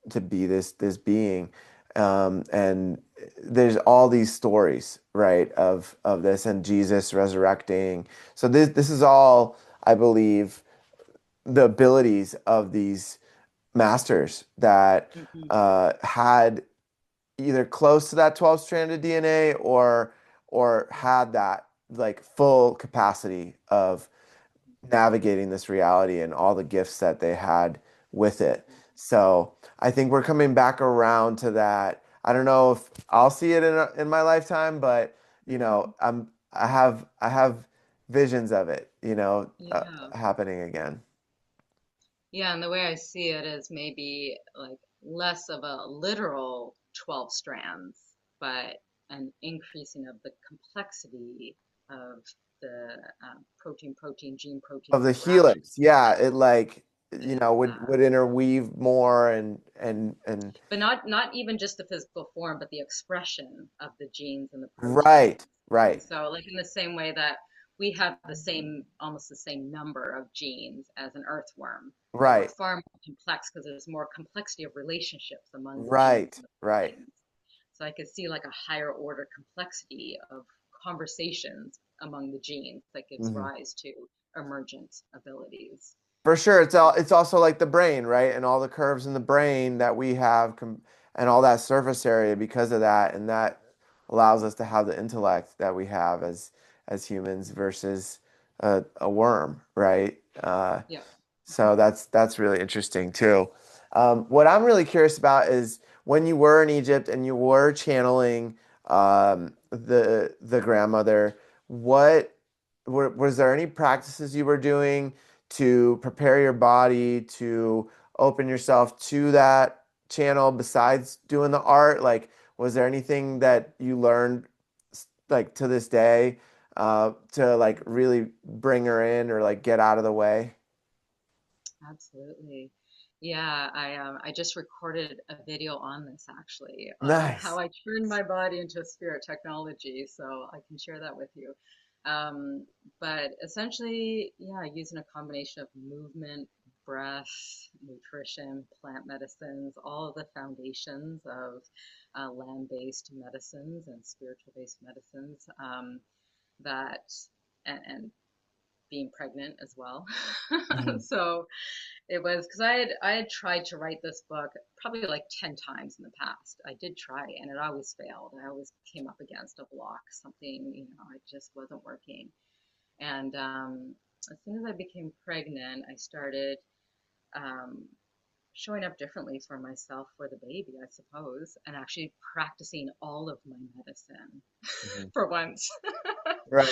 to be this being. And there's all these stories, right, of this, and Jesus resurrecting. So this is all, I believe, the abilities of these masters that hmm, had either close to that 12-stranded DNA, or yeah, had that like full capacity of navigating this reality and all the gifts that they had with it. yeah, So I think we're coming back around to that. I don't know if I'll see it in my lifetime, but hmm, I have visions of it, yeah. happening again. Yeah, and the way I see it is maybe like less of a literal 12 strands, but an increasing of the complexity of the protein, gene protein Of the interaction. helix, yeah, it like, Yeah. would interweave more and But not even just the physical form, but the expression of the genes and the proteins. right, And right, so, like in the same way that we have almost the same number of genes as an earthworm, but we're right, far more complex because there's more complexity of relationships among the genes right, and the right. proteins. So I could see like a higher order complexity of conversations among the genes that gives Mhm. rise to emergent abilities. For sure, it's also like the brain, right? And all the curves in the brain that we have, and all that surface area because of that, and that allows us to have the intellect that we have as humans versus a worm, right? Yeah. So that's really interesting too. What I'm really curious about is when you were in Egypt and you were channeling the grandmother, what was there any practices you were doing to prepare your body to open yourself to that channel besides doing the art? Like, was there anything that you learned like to this day to like really bring her in or like get out of the way? Absolutely. Yeah, I just recorded a video on this actually, on how Nice. I turned my body into spirit technology, so I can share that with you. Um, but essentially, yeah, using a combination of movement, breath, nutrition, plant medicines, all of the foundations of land-based medicines and spiritual-based medicines that, and being pregnant as well. Mhm. So it was because I had tried to write this book probably like 10 times in the past. I did try and it always failed. I always came up against a block, something, it just wasn't working. And as soon as I became pregnant, I started um, showing up differently for myself for the baby, I suppose, and actually practicing all of my medicine Mhm. for once. Right.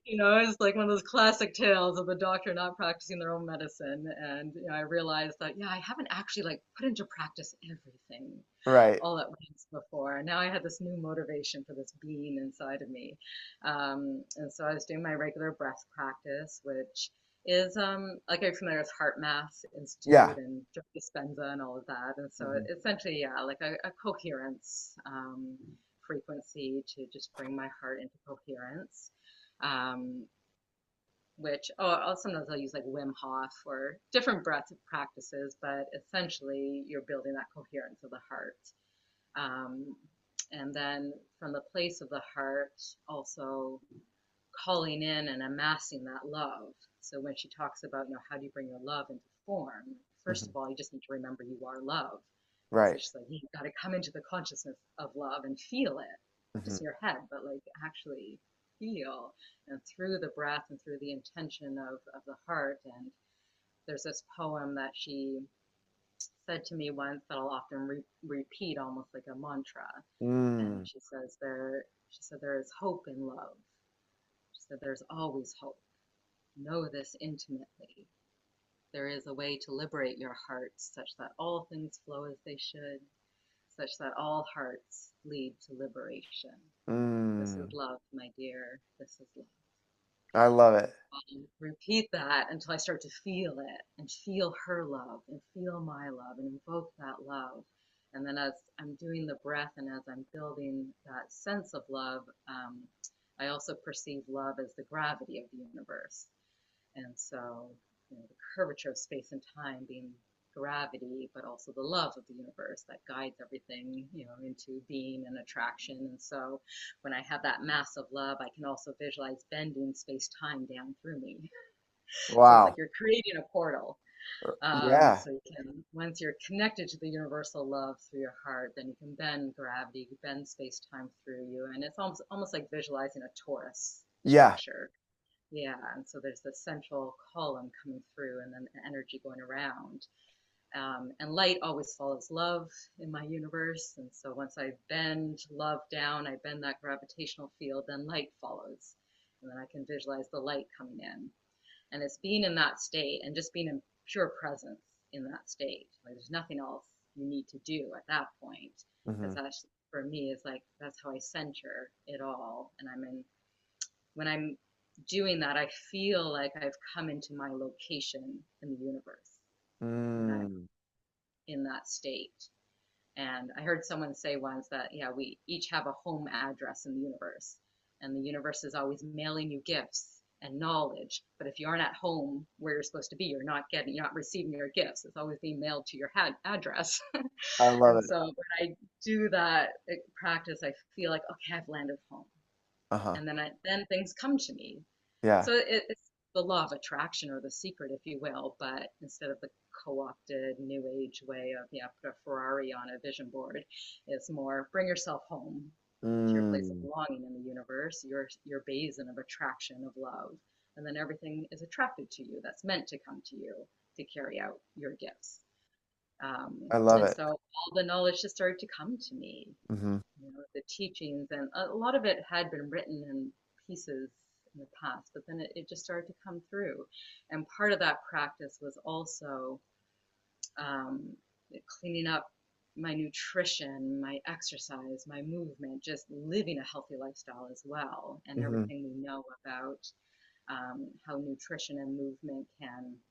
It's like one of those classic tales of the doctor not practicing their own medicine. And, I realized that, yeah, I haven't actually like put into practice everything Right. all at once before. And now I had this new motivation for this being inside of me. And so I was doing my regular breath practice, which is like I'm familiar with Heart Math Yeah. Institute and Joe Dispenza and all of that. And so Mhm. essentially, yeah, like a coherence frequency to just bring my heart into coherence. Um, which sometimes I'll use like Wim Hof or different breath practices, but essentially you're building that coherence of the heart. Um, and then from the place of the heart, also calling in and amassing that love. So when she talks about, how do you bring your love into form? First Mhm. of all, you just need to remember you are love. And so Right. she's like, you got to come into the consciousness of love and feel it, not Mhm. just in your head, but like actually feel. And through the breath and through the intention of the heart. And there's this poem that she said to me once that I'll often repeat almost like a mantra. And Mm. she said, there is hope in love. She said, there's always hope. Know this intimately. There is a way to liberate your hearts such that all things flow as they should, such that all hearts lead to liberation. This is Mm. love, my dear. This is love. I love it. Repeat that until I start to feel it and feel her love and feel my love and invoke that love. And then as I'm doing the breath and as I'm building that sense of love, I also perceive love as the gravity of the universe. And so, the curvature of space and time being gravity, but also the love of the universe that guides everything, into being and attraction. And so when I have that mass of love, I can also visualize bending space time down through me. So it's like Wow. you're creating a portal. Yeah. So you can, once you're connected to the universal love through your heart, then you can bend gravity, bend space time through you. And it's almost like visualizing a torus Yeah. structure. Yeah, and so there's this central column coming through and then energy going around. And light always follows love in my universe. And so once I bend love down, I bend that gravitational field, then light follows. And then I can visualize the light coming in. And it's being in that state and just being in pure presence in that state. Like there's nothing else you need to do at that point. Mhm. Because that's, for me, is like, that's how I center it all. And when I'm doing that, I feel like I've come into my location in the universe, and I'm Mm. in that state. And I heard someone say once that, yeah, we each have a home address in the universe, and the universe is always mailing you gifts and knowledge. But if you aren't at home where you're supposed to be, you're not receiving your gifts. It's always being mailed to your address. I love And it. so when I do that practice, I feel like, okay, I've landed home. Uh-huh. And then things come to me. Yeah. So it's the law of attraction or the secret, if you will, but instead of the co-opted new age way of, yeah, put a Ferrari on a vision board, it's more bring yourself home to your place of Mm. belonging in the universe, your basin of attraction of love. And then everything is attracted to you that's meant to come to you to carry out your gifts. I love And it. so all the knowledge just started to come to me, Mhm. the teachings, and a lot of it had been written in pieces in the past, but then it just started to come through. And part of that practice was also um, cleaning up my nutrition, my exercise, my movement, just living a healthy lifestyle as well, and Mhm. everything we know about how nutrition and movement can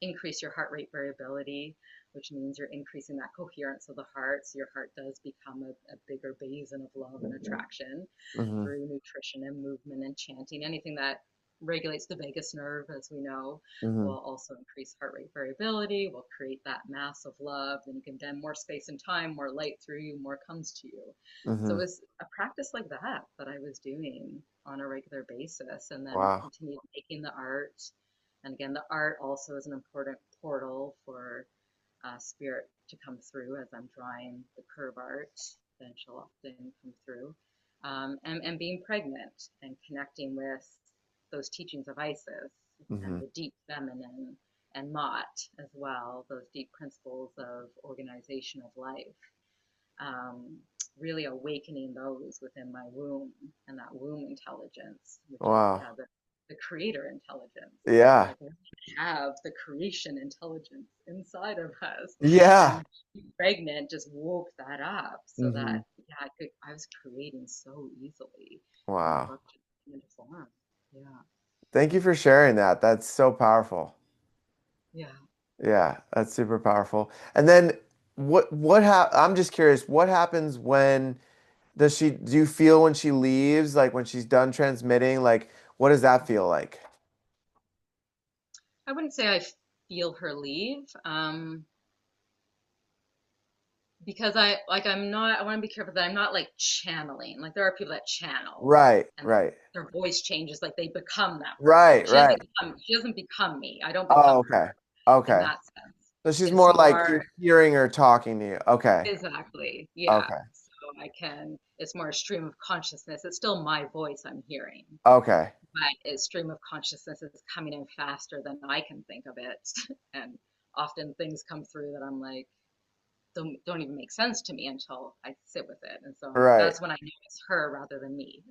increase your heart rate variability, which means you're increasing that coherence of the heart. So your heart does become a bigger basin of love and attraction Mhm. through nutrition and movement and chanting, anything that regulates the vagus nerve, as we know, Hmm. will also increase heart rate variability, will create that mass of love. Then you can then more space and time, more light through you, more comes to you. So it Hmm. was a practice like that I was doing on a regular basis, and then Wow. continued making the art. And again, the art also is an important portal for spirit to come through as I'm drawing the curve art. Then she'll often come through. And being pregnant and connecting with those teachings of Isis Hmm. and the deep feminine and Mott as well, those deep principles of organization of life. Um, Really awakening those within my womb and that womb intelligence, which is Wow. the creator intelligence. Yeah. Like we have the creation intelligence inside of us, Yeah. and being pregnant just woke that up so Hmm. that yeah, I was creating so easily, and the Wow. book just came into form. Yeah, Thank you for sharing that. That's so powerful. yeah. Yeah, that's super powerful. And then I'm just curious, what happens when do you feel when she leaves, like when she's done transmitting, like what does that feel like? I wouldn't say I feel her leave. Because I'm not, I want to be careful that I'm not like channeling. Like there are people that channel Right, and right. their voice changes, like they become that person. Right, right. She doesn't become me. I don't Oh, become okay. her in Okay. that sense. So she's It's more like more you're hearing her talking to you. Okay. exactly, yeah. Okay. So it's more a stream of consciousness. It's still my voice I'm hearing, Okay. but a stream of consciousness is coming in faster than I can think of it. And often things come through that I'm like, don't even make sense to me until I sit with it. And so Right. that's when I know it's her rather than me.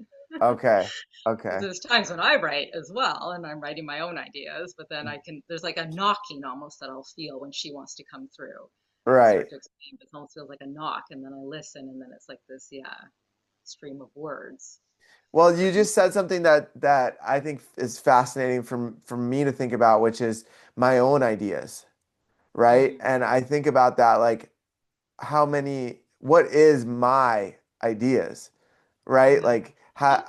Okay. Because Okay. there's times when I write as well and I'm writing my own ideas, but then there's like a knocking almost that I'll feel when she wants to come through. I'll Right. start to explain, but it almost feels like a knock. And then I listen, and then it's like this, yeah, stream of words Well, you bringing. just said something that I think is fascinating for me to think about, which is my own ideas, right? Mm, And I think about that like what is my ideas, right? yeah. Like how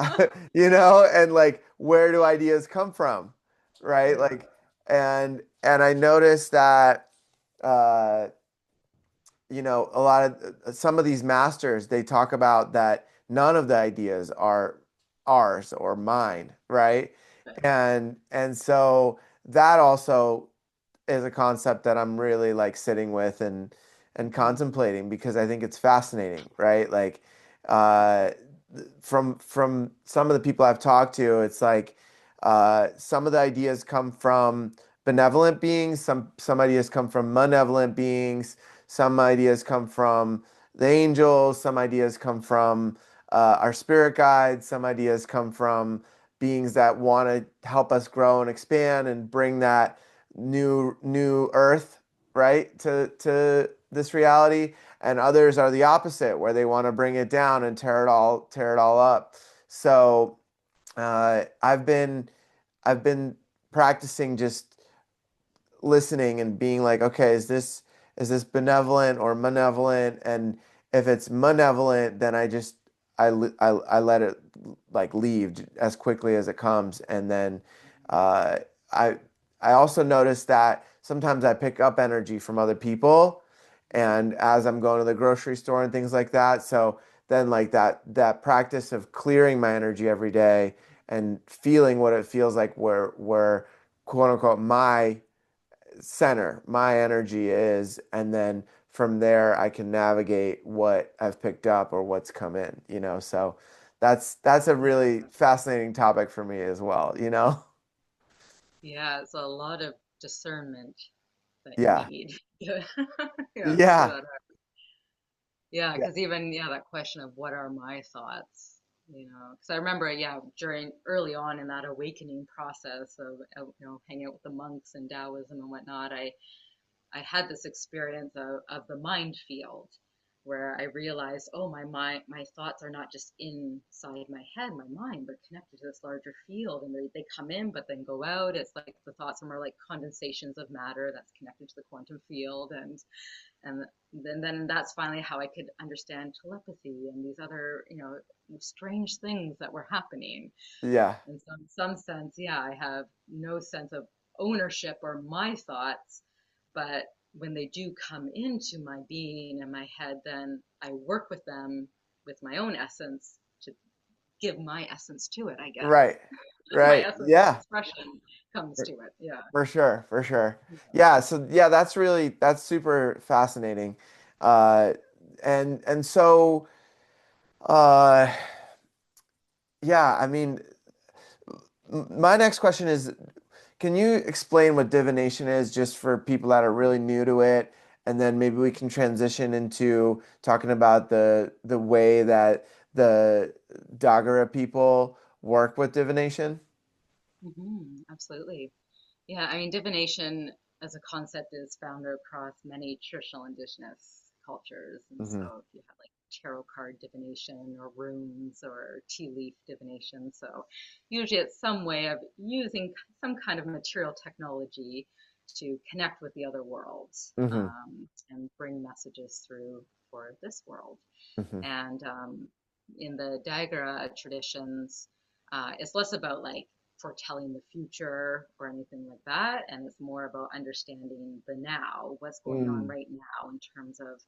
and like where do ideas come from, right? Yeah. Like and I noticed that uh a lot of some of these masters, they talk about that none of the ideas are ours or mine, right? Right. And so that also is a concept that I'm really like sitting with and Mm, contemplating because I think it's fascinating, right? Like uh, from some of the people I've talked to, it's like some of the ideas come from benevolent beings, some ideas come from malevolent beings, some ideas come from the angels, some ideas come from our spirit guides, some ideas come from beings that want to help us grow and expand and bring that new earth, right, to this reality, and others are the opposite where they want to bring it down and tear it all up. So I've been practicing just listening and being like, okay, is this benevolent or malevolent? And if it's malevolent, then I let it like leave as quickly as it comes. And then uh, I I also notice that sometimes I pick up energy from other people, and as I'm going to the grocery store and things like that. So then like that practice of clearing my energy every day and feeling what it feels like where quote unquote my center, my energy is, and then from there I can navigate what I've picked up or what's come in. So that's a really fascinating topic for me as well. yeah, it's a lot of discernment that you Yeah. need. Yeah, for Yeah. that. Yeah, Yeah. because even that question of what are my thoughts, because I remember, yeah, during early on in that awakening process of hanging out with the monks and Taoism and whatnot, I had this experience of the mind field, where I realized, oh, my thoughts are not just inside my head, my mind, but connected to this larger field, and they come in but then go out. It's like the thoughts are more like condensations of matter that's connected to the quantum field, and then that's finally how I could understand telepathy and these other, strange things that were happening. Yeah. In some sense, yeah, I have no sense of ownership or my thoughts, but when they do come into my being and my head, then I work with them with my own essence to give my essence to it, I guess. Right. My Right. essence of Yeah. expression comes to it. Yeah. For sure, for sure. Yeah, so yeah, that's super fascinating. Uh and so uh yeah, I mean my next question is, can you explain what divination is just for people that are really new to it? And then maybe we can transition into talking about the way that the Dagara people work with divination. Absolutely. Yeah, I mean, divination as a concept is found across many traditional indigenous cultures. And Hmm. so if you have like tarot card divination or runes or tea leaf divination, so usually it's some way of using some kind of material technology to connect with the other worlds, Hmm. and bring messages through for this world. Hmm. And in the Dagara traditions, it's less about like foretelling the future or anything like that. And it's more about understanding the now, what's going on Mm. right now in terms of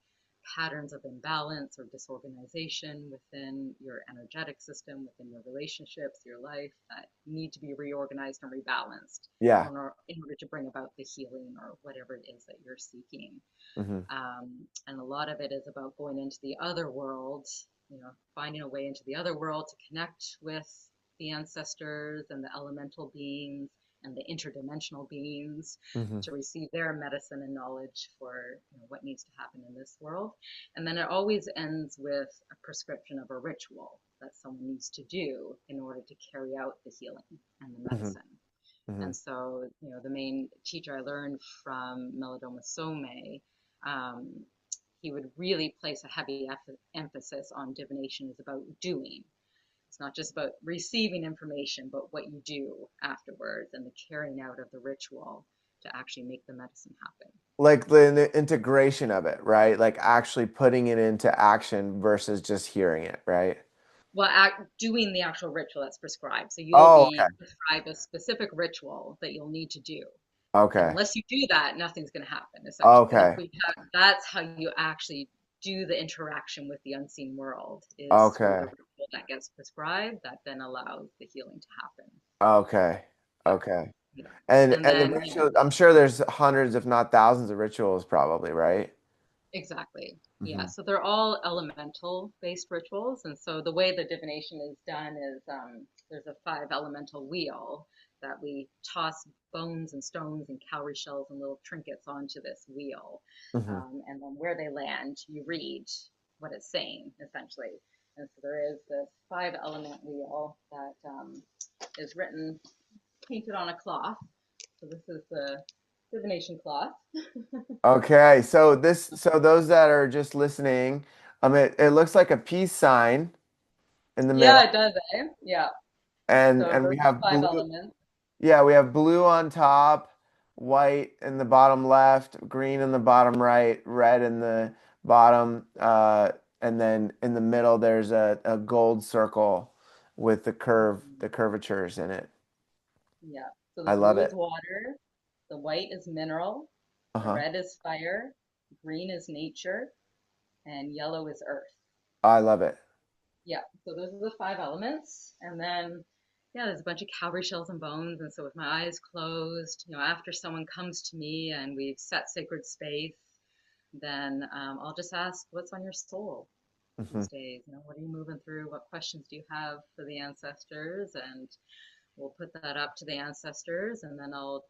patterns of imbalance or disorganization within your energetic system, within your relationships, your life that need to be reorganized and rebalanced Yeah. in order to bring about the healing or whatever it is that you're seeking. Hmm. And a lot of it is about going into the other world, finding a way into the other world to connect with the ancestors and the elemental beings and the interdimensional beings Hmm. to receive their medicine and knowledge for what needs to happen in this world. And then it always ends with a prescription of a ritual that someone needs to do in order to carry out the healing and the Hmm. medicine. Hmm. And so, the main teacher I learned from Melodoma Some, um, he would really place a heavy emphasis on divination is about doing. It's not just about receiving information, but what you do afterwards and the carrying out of the ritual to actually make the medicine happen. Like the integration of it, right? Like actually putting it into action versus just hearing it, right? Well, doing the actual ritual that's prescribed. So you'll Oh, be okay. prescribed a specific ritual that you'll need to do. And Okay. unless you do that, nothing's going to happen, essentially. Okay. That's how you actually do the interaction with the unseen world, is through the Okay. ritual that gets prescribed that then allows the healing to happen. Okay. Yeah. Okay. Yeah. And And the then, ritual, I'm sure there's hundreds, if not thousands of rituals probably, right? exactly. Yeah. Hmm. So they're all elemental based rituals. And so the way the divination is done is, there's a five elemental wheel that we toss bones and stones and cowrie shells and little trinkets onto this wheel. Hmm. And then where they land, you read what it's saying, essentially. And so there is this five element wheel that, is written, painted on a cloth. So this is the divination cloth. Okay. So those that are just listening, it looks like a peace sign in the Yeah, middle, it does, eh? Yeah. So and those we are the have five blue. elements. Yeah, we have blue on top, white in the bottom left, green in the bottom right, red in the bottom, and then in the middle there's a gold circle with the curvatures in it. Yeah. So the I love blue is it. water, the white is mineral, the Uh-huh. red is fire, green is nature, and yellow is earth. I love it. Yeah. So those are the five elements. And then, yeah, there's a bunch of cowrie shells and bones. And so with my eyes closed, after someone comes to me and we've set sacred space, then, I'll just ask, what's on your soul Hmm. these days? What are you moving through? What questions do you have for the ancestors? And we'll put that up to the ancestors, and then I'll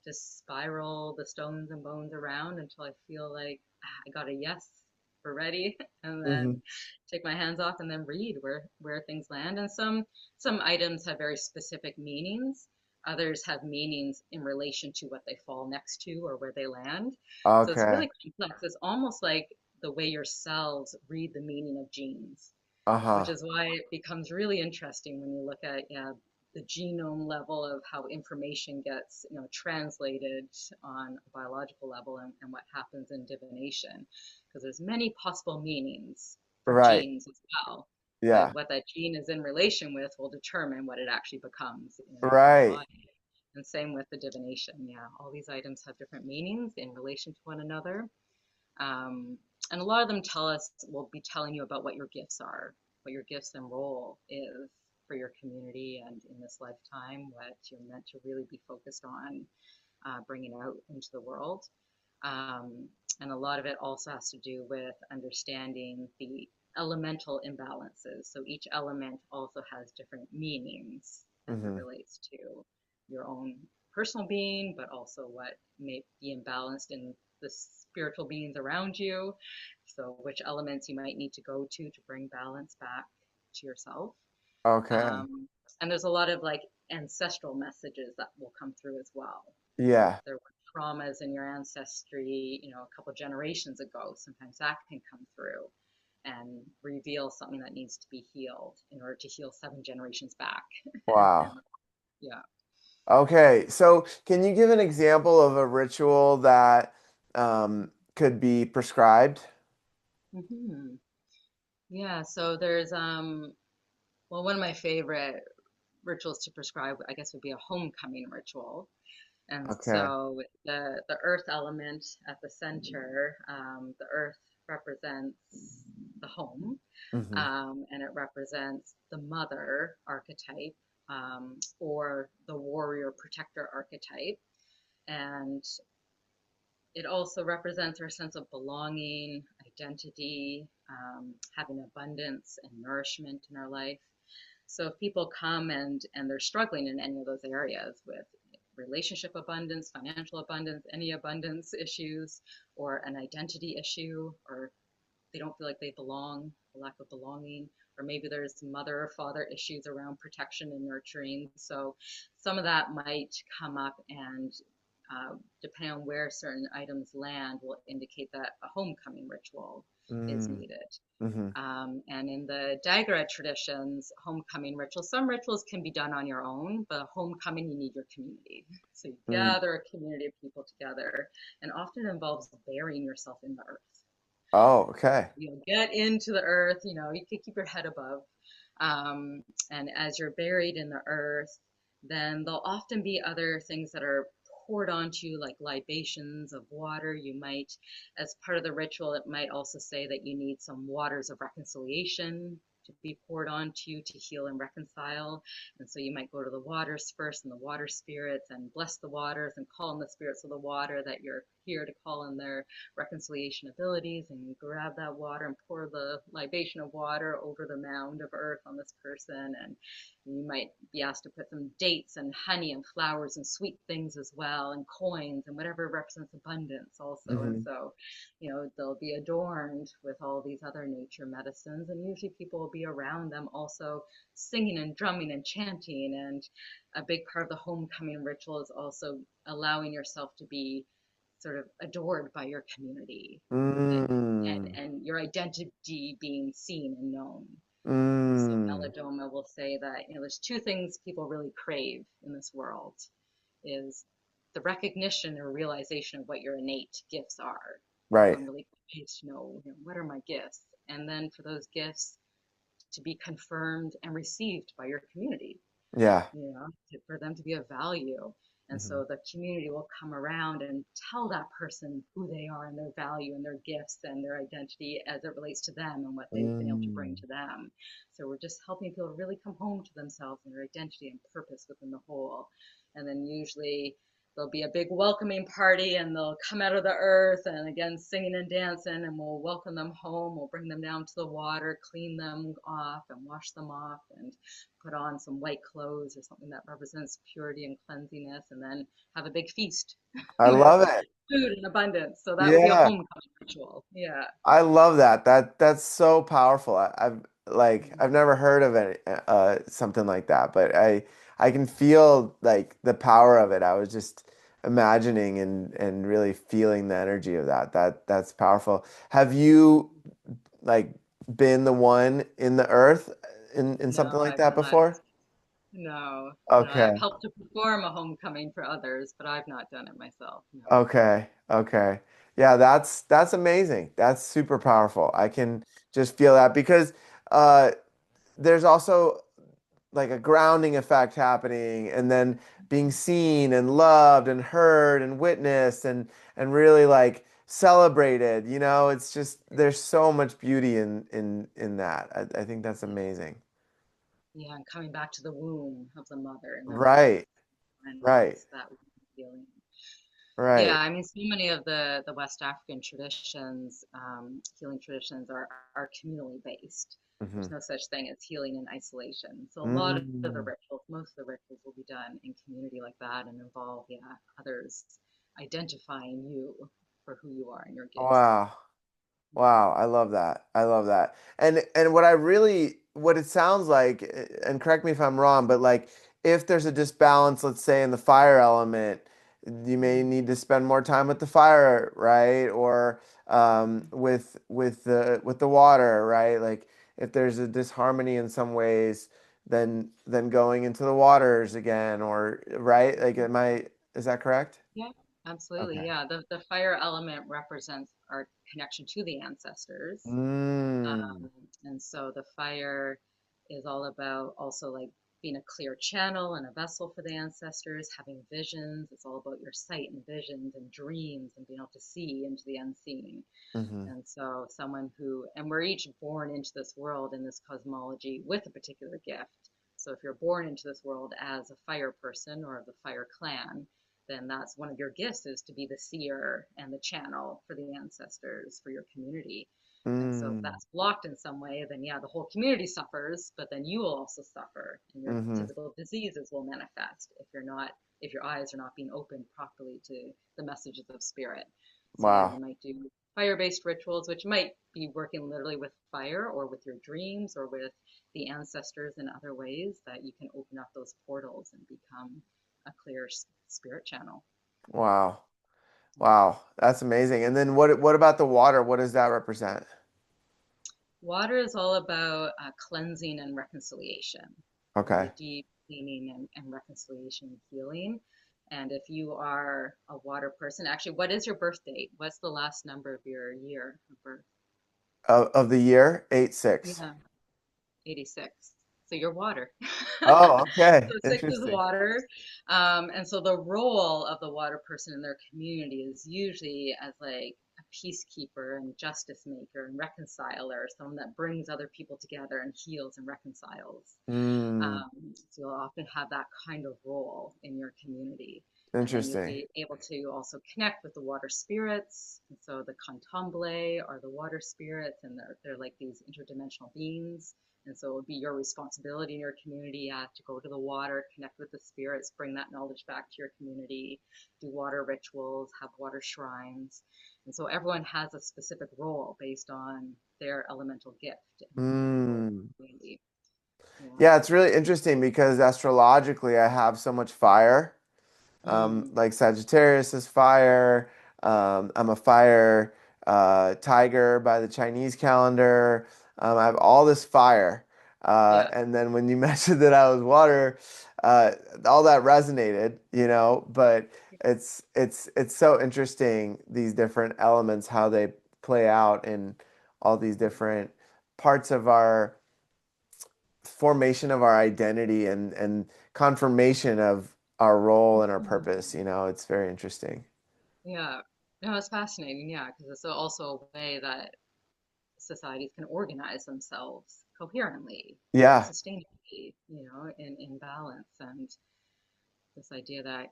just spiral the stones and bones around until I feel like, I got a yes, we're ready, and Hmm. then take my hands off and then read where things land. And some items have very specific meanings. Others have meanings in relation to what they fall next to or where they land. So it's Okay. really complex. It's almost like the way your cells read the meaning of genes, which Uh-huh. is why it becomes really interesting when you look at, yeah, the genome level of how information gets, translated on a biological level, and what happens in divination, because there's many possible meanings for Right. genes as well. But Yeah. what that gene is in relation with will determine what it actually becomes in the Right. body. And same with the divination. Yeah, all these items have different meanings in relation to one another. Um, and a lot of them will be telling you about what your gifts are, what your gifts and role is for your community and in this lifetime, what you're meant to really be focused on bringing out into the world. Um, and a lot of it also has to do with understanding the elemental imbalances. So each element also has different meanings as it Hmm. relates to your own personal being, but also what may be imbalanced in the spiritual beings around you. So which elements you might need to go to bring balance back to yourself. Okay. Um, and there's a lot of like ancestral messages that will come through as well. Yeah. If there were traumas in your ancestry, a couple generations ago, sometimes that can come through and reveal something that needs to be healed in order to heal 7 generations back. And Wow. yeah. Okay. So can you give an example of a ritual that could be prescribed? hmm Yeah, so there's well, one of my favorite rituals to prescribe, I guess, would be a homecoming ritual. And Okay. so the earth element at the center, the earth represents the home, Hmm. and it represents the mother archetype, or the warrior protector archetype. And it also represents our sense of belonging, identity, having abundance and nourishment in our life. So if people come and they're struggling in any of those areas with relationship abundance, financial abundance, any abundance issues, or an identity issue, or they don't feel like they belong, a lack of belonging, or maybe there's mother or father issues around protection and nurturing. So some of that might come up, and depending on where certain items land, will indicate that a homecoming ritual is Mm. needed. Hmm. And in the Dagara traditions, homecoming rituals, some rituals can be done on your own, but homecoming, you need your community. So you Mm. gather a community of people together, and often involves burying yourself in the earth. Oh, okay. Get into the earth, you can keep your head above. And as you're buried in the earth, then there'll often be other things that are poured onto you, like libations of water. You might, as part of the ritual, it might also say that you need some waters of reconciliation to be poured onto you to heal and reconcile. And so you might go to the waters first and the water spirits and bless the waters and call on the spirits of the water that you're here to call in their reconciliation abilities, and you grab that water and pour the libation of water over the mound of earth on this person. And you might be asked to put some dates and honey and flowers and sweet things as well, and coins and whatever represents abundance also. And Hmm. so, they'll be adorned with all these other nature medicines, and usually people will be around them also singing and drumming and chanting. And a big part of the homecoming ritual is also allowing yourself to be sort of adored by your community, and Mm. your identity being seen and known. So Mm. Melodoma will say that there's two things people really crave in this world: is the recognition or realization of what your innate gifts are. Right. I'm really curious to know, what are my gifts, and then for those gifts to be confirmed and received by your community, Yeah. for them to be of value. And Hmm. so the community will come around and tell that person who they are and their value and their gifts and their identity as it relates to them and what they've been able to bring Mm. to them. So we're just helping people really come home to themselves and their identity and purpose within the whole. And then usually there'll be a big welcoming party, and they'll come out of the earth and again singing and dancing, and we'll welcome them home. We'll bring them down to the water, clean them off and wash them off, and put on some white clothes or something that represents purity and cleanliness, and then have a big feast I with love it. food and abundance. So that would be a Yeah. homecoming ritual. Yeah. I love that. That's so powerful. I've never heard of any something like that, but I can feel like the power of it. I was just imagining and really feeling the energy of that. That's powerful. Have you like been the one in the earth in something No, like I've that not. before? No, no, I've Okay. helped to perform a homecoming for others, but I've not done it myself. No. Okay. Okay. Yeah, that's amazing. That's super powerful. I can just feel that because uh there's also like a grounding effect happening and then being seen and loved and heard and witnessed and really like celebrated, you know, it's just there's so much beauty in that. I think that's amazing. Yeah, and coming back to the womb of the mother and the birth Right, and right, that feeling. Yeah, right. I mean, so many of the West African traditions, healing traditions, are communally based. Hmm. There's no such thing as healing in isolation. So a lot of the Mm. rituals, most of the rituals will be done in community like that and involve, yeah, others identifying you for who you are and your gifts. Wow. Wow, I love that. I love that. And what it sounds like, and correct me if I'm wrong, but like if there's a disbalance, let's say in the fire element, you may Mm. need to spend more time with the fire, right? Or with the water, right? Like if there's a disharmony in some ways, then going into the waters again, or right? Like is that correct? Yeah, absolutely. Okay. Yeah, the fire element represents our connection to the ancestors. Mm, Um, and so the fire is all about also like being a clear channel and a vessel for the ancestors, having visions. It's all about your sight and visions and dreams and being able to see into the unseen. hmm. And so someone who, and we're each born into this world in this cosmology with a particular gift. So if you're born into this world as a fire person or of the fire clan, then that's one of your gifts is to be the seer and the channel for the ancestors, for your community. And so if Mm, that's blocked in some way, then yeah, the whole community suffers, but then you will also suffer and your hmm. physical diseases will manifest if your eyes are not being opened properly to the messages of spirit. So yeah, Wow. you might do fire-based rituals, which might be working literally with fire or with your dreams or with the ancestors in other ways that you can open up those portals and become a clear spirit channel. Wow. Wow. That's amazing. And then what about the water? What does that represent? Water is all about cleansing and reconciliation, really Okay. deep cleaning and reconciliation and healing. And if you are a water person, actually, what is your birth date? What's the last number of your year of birth? Of the year, 8-6. Yeah, 86. So you're water. Oh, okay. So six is Interesting. water. And so the role of the water person in their community is usually as like a peacekeeper and justice maker and reconciler, someone that brings other people together and heals and reconciles. Mm, So you'll often have that kind of role in your community. And then you'll interesting. be able to also connect with the water spirits. And so the candomblé are the water spirits, and they're like these interdimensional beings. And so it would be your responsibility in your community to go to the water, connect with the spirits, bring that knowledge back to your community, do water rituals, have water shrines. And so everyone has a specific role based on their elemental gift and role in Mm. the community. Yeah. Yeah, it's really interesting because astrologically I have so much fire. Mm. Like Sagittarius is fire. I'm a fire tiger by the Chinese calendar. I have all this fire. Yeah. And then when you mentioned that I was water, uh, all that resonated, you know, but it's so interesting these different elements, how they play out in all these different parts of our formation of our identity and confirmation of our role and our purpose. You know, it's very interesting. Yeah. No, it's fascinating. Yeah, because it's also a way that societies can organize themselves coherently and Yeah, sustainably, in balance. And this idea that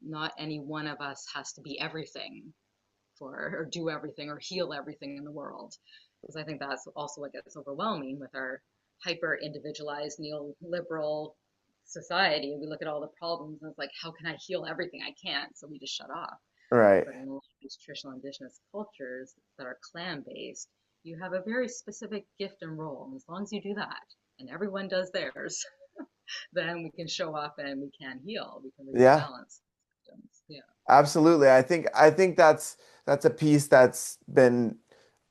not any one of us has to be everything or do everything or heal everything in the world. Because I think that's also what gets overwhelming with our hyper individualized neoliberal society. We look at all the problems and it's like, how can I heal everything? I can't. So we just shut off. right. But in a lot of these traditional indigenous cultures that are clan based, you have a very specific gift and role. And as long as you do that and everyone does theirs, then we can show up and we can heal, we can Yeah, rebalance. systems. Yeah. Absolutely. I think that's a piece that's been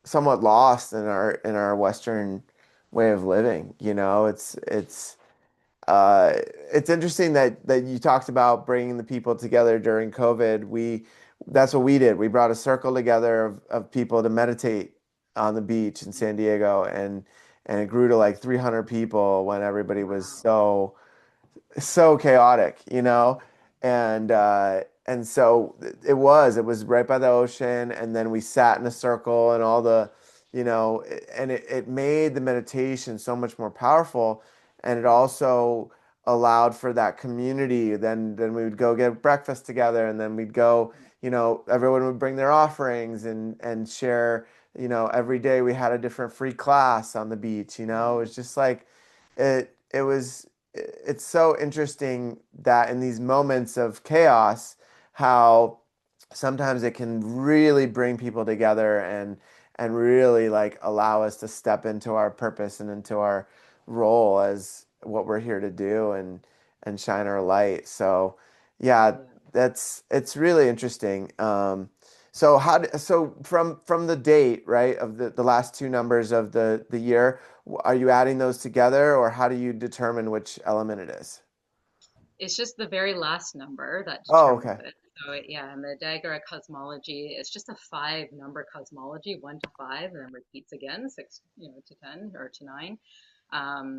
somewhat lost in our Western way of living. You know, uh, it's interesting that you talked about bringing the people together during COVID. That's what we did. We brought a circle together of people to meditate on the beach in San Diego, and it grew to like 300 people when everybody was Wow. so chaotic, you know, and so it was right by the ocean, and then we sat in a circle, and all the, you know, and it made the meditation so much more powerful, and it also allowed for that community. Then we would go get breakfast together, and then we'd go, you know, everyone would bring their offerings and share. You know, every day we had a different free class on the beach. You know, it was just like it was it's so interesting that in these moments of chaos, how sometimes it can really bring people together and really like allow us to step into our purpose and into our role as what we're here to do and shine our light. So yeah, Yeah. it's really interesting. So from the date, right, of the last two numbers of the year, are you adding those together, or how do you determine which element it is? It's just the very last number that Oh, determines okay. it. So yeah, in the Dagara cosmology, it's just a five number cosmology, one to five, and then repeats again, six, to 10 or to nine.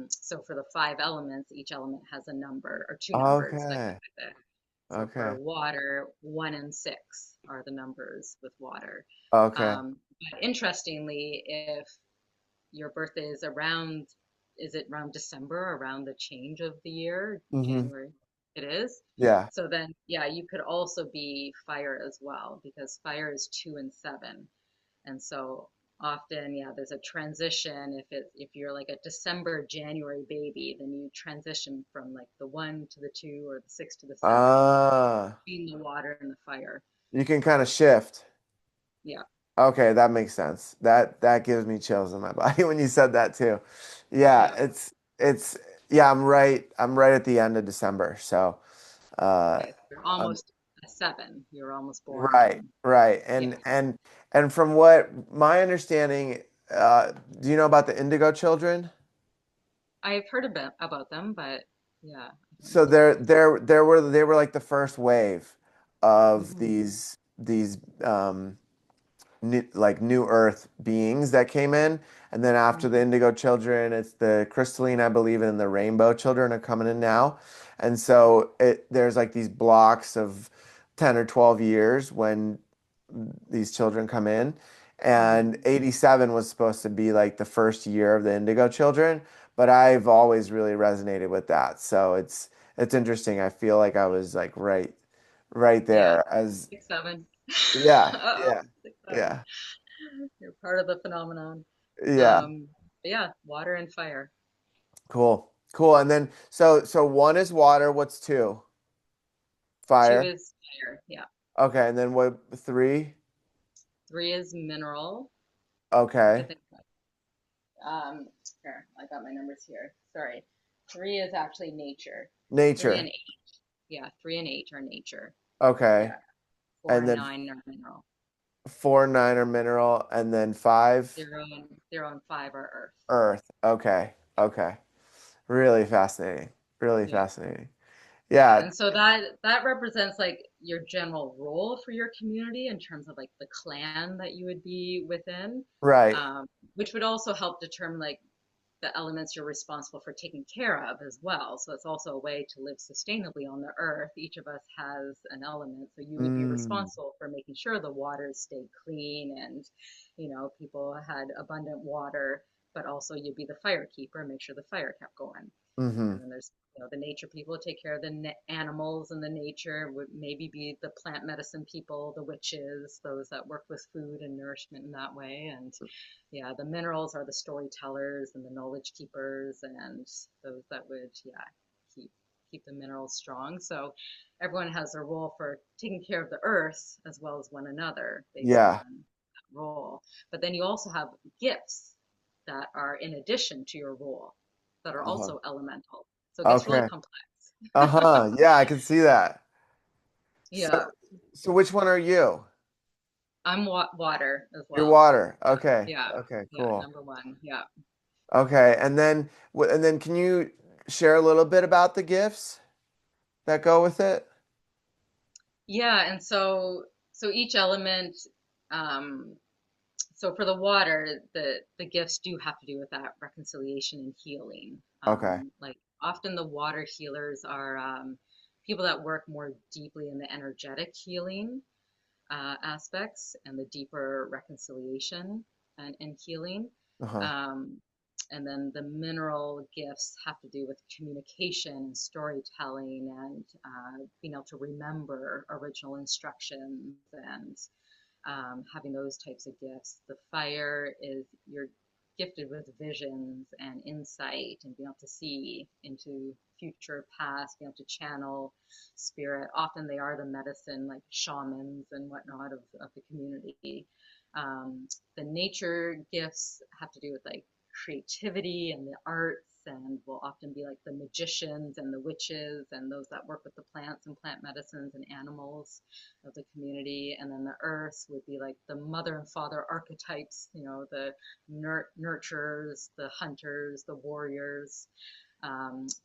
So for the five elements, each element has a number or two numbers that go Okay. with it. So for Okay. water, one and six are the numbers with water. Okay. But interestingly, if your birthday is it around December, around the change of the year, Hmm. January? It is. Yeah. So then, yeah, you could also be fire as well because fire is two and seven. And so often, yeah, there's a transition. If you're like a December, January baby, then you transition from like the one to the two or the six to the seven Ah, between the water and the fire. you can kind of shift. Yeah, Okay, that makes sense. That gives me chills in my body when you said that too. Yeah, yeah. it's yeah, I'm right at the end of December. So, uh Okay, so you're um, almost a seven. You're almost born right, on. right. Yeah, And from what my understanding, do you know about the Indigo children? I've heard about them, but yeah, I don't So know about them. they were like the first wave of Hmm. these new Earth beings that came in, and then after the Hmm. Indigo children, it's the crystalline, I believe, and the Rainbow children are coming in now, and so there's like these blocks of 10 or 12 years when these children come in, and Hmm. 87 was supposed to be like the first year of the Indigo children, but I've always really resonated with that, so it's interesting. I feel like I was like right Yeah, there as 6, 7. yeah, Uh-oh, yeah, 6, 7. yeah, You're part of the phenomenon. yeah. Um, but yeah, water and fire. Cool. Cool. And then so one is water, what's two? Two Fire. is fire. Yeah. Okay, and then what three? Three is mineral. I Okay. think. Here, I got my numbers here. Sorry. Three is actually nature. Three and Nature. eight. Yeah, three and eight are nature. Okay. Yeah. Four And and then nine are mineral. four, nine are mineral, and then five, Zero and five are earth. earth. Okay. Okay. Really fascinating. Really Yeah. fascinating. Yeah, Yeah, and so that represents like your general role for your community in terms of like the clan that you would be within, right. um, which would also help determine like the elements you're responsible for taking care of as well. So it's also a way to live sustainably on the earth. Each of us has an element, so you would be Mm. responsible for making sure the waters stayed clean and people had abundant water, but also you'd be the fire keeper, make sure the fire kept going. Mm-hmm. And then there's the nature people who take care of the animals and the nature would maybe be the plant medicine people, the witches, those that work with food and nourishment in that way. And yeah, the minerals are the storytellers and the knowledge keepers and those that would, yeah, keep keep the minerals strong. So everyone has a role for taking care of the earth as well as one another based Yeah. on that role. But then you also have gifts that are in addition to your role that are Uh-huh. also elemental. So it gets really Okay. complex. Uh-huh. Yeah, I can see that. So, Yeah. so which one are you? I'm water as You're well. water. Okay. Yeah. Okay, Yeah. cool. Number one. Yeah. Okay, and then can you share a little bit about the gifts that go with it? Yeah. And so each element, um, so for the water, the gifts do have to do with that reconciliation and healing. Okay. Like often the water healers are people that work more deeply in the energetic healing aspects and the deeper reconciliation and healing. Uh-huh. Um, and then the mineral gifts have to do with communication and storytelling and being able to remember original instructions and having those types of gifts. The fire is you're gifted with visions and insight and being able to see into future past, being able to channel spirit. Often they are the medicine, like shamans and whatnot of the community. The nature gifts have to do with like creativity and the arts and will often be like the magicians and the witches and those that work with the plants and plant medicines and animals of the community. And then the earth would be like the mother and father archetypes, the nurturers, the hunters, the warriors,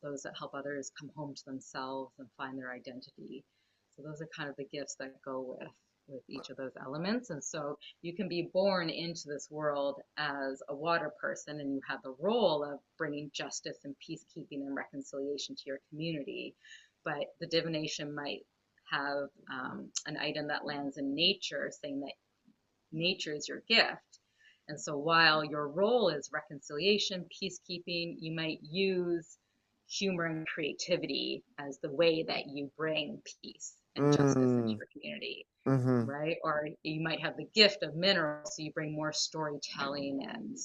those that help others come home to themselves and find their identity. So those are kind of the gifts that go with each of those elements. And so you can be born into this world as a water person and you have the role of bringing justice and peacekeeping and reconciliation to your community. But the divination might have an item that lands in nature saying that nature is your gift. And so while your role is reconciliation, peacekeeping, you might use humor and creativity as the way that you bring peace and justice into Mm, your community, mm-hmm. right? Or you might have the gift of minerals, so you bring more storytelling and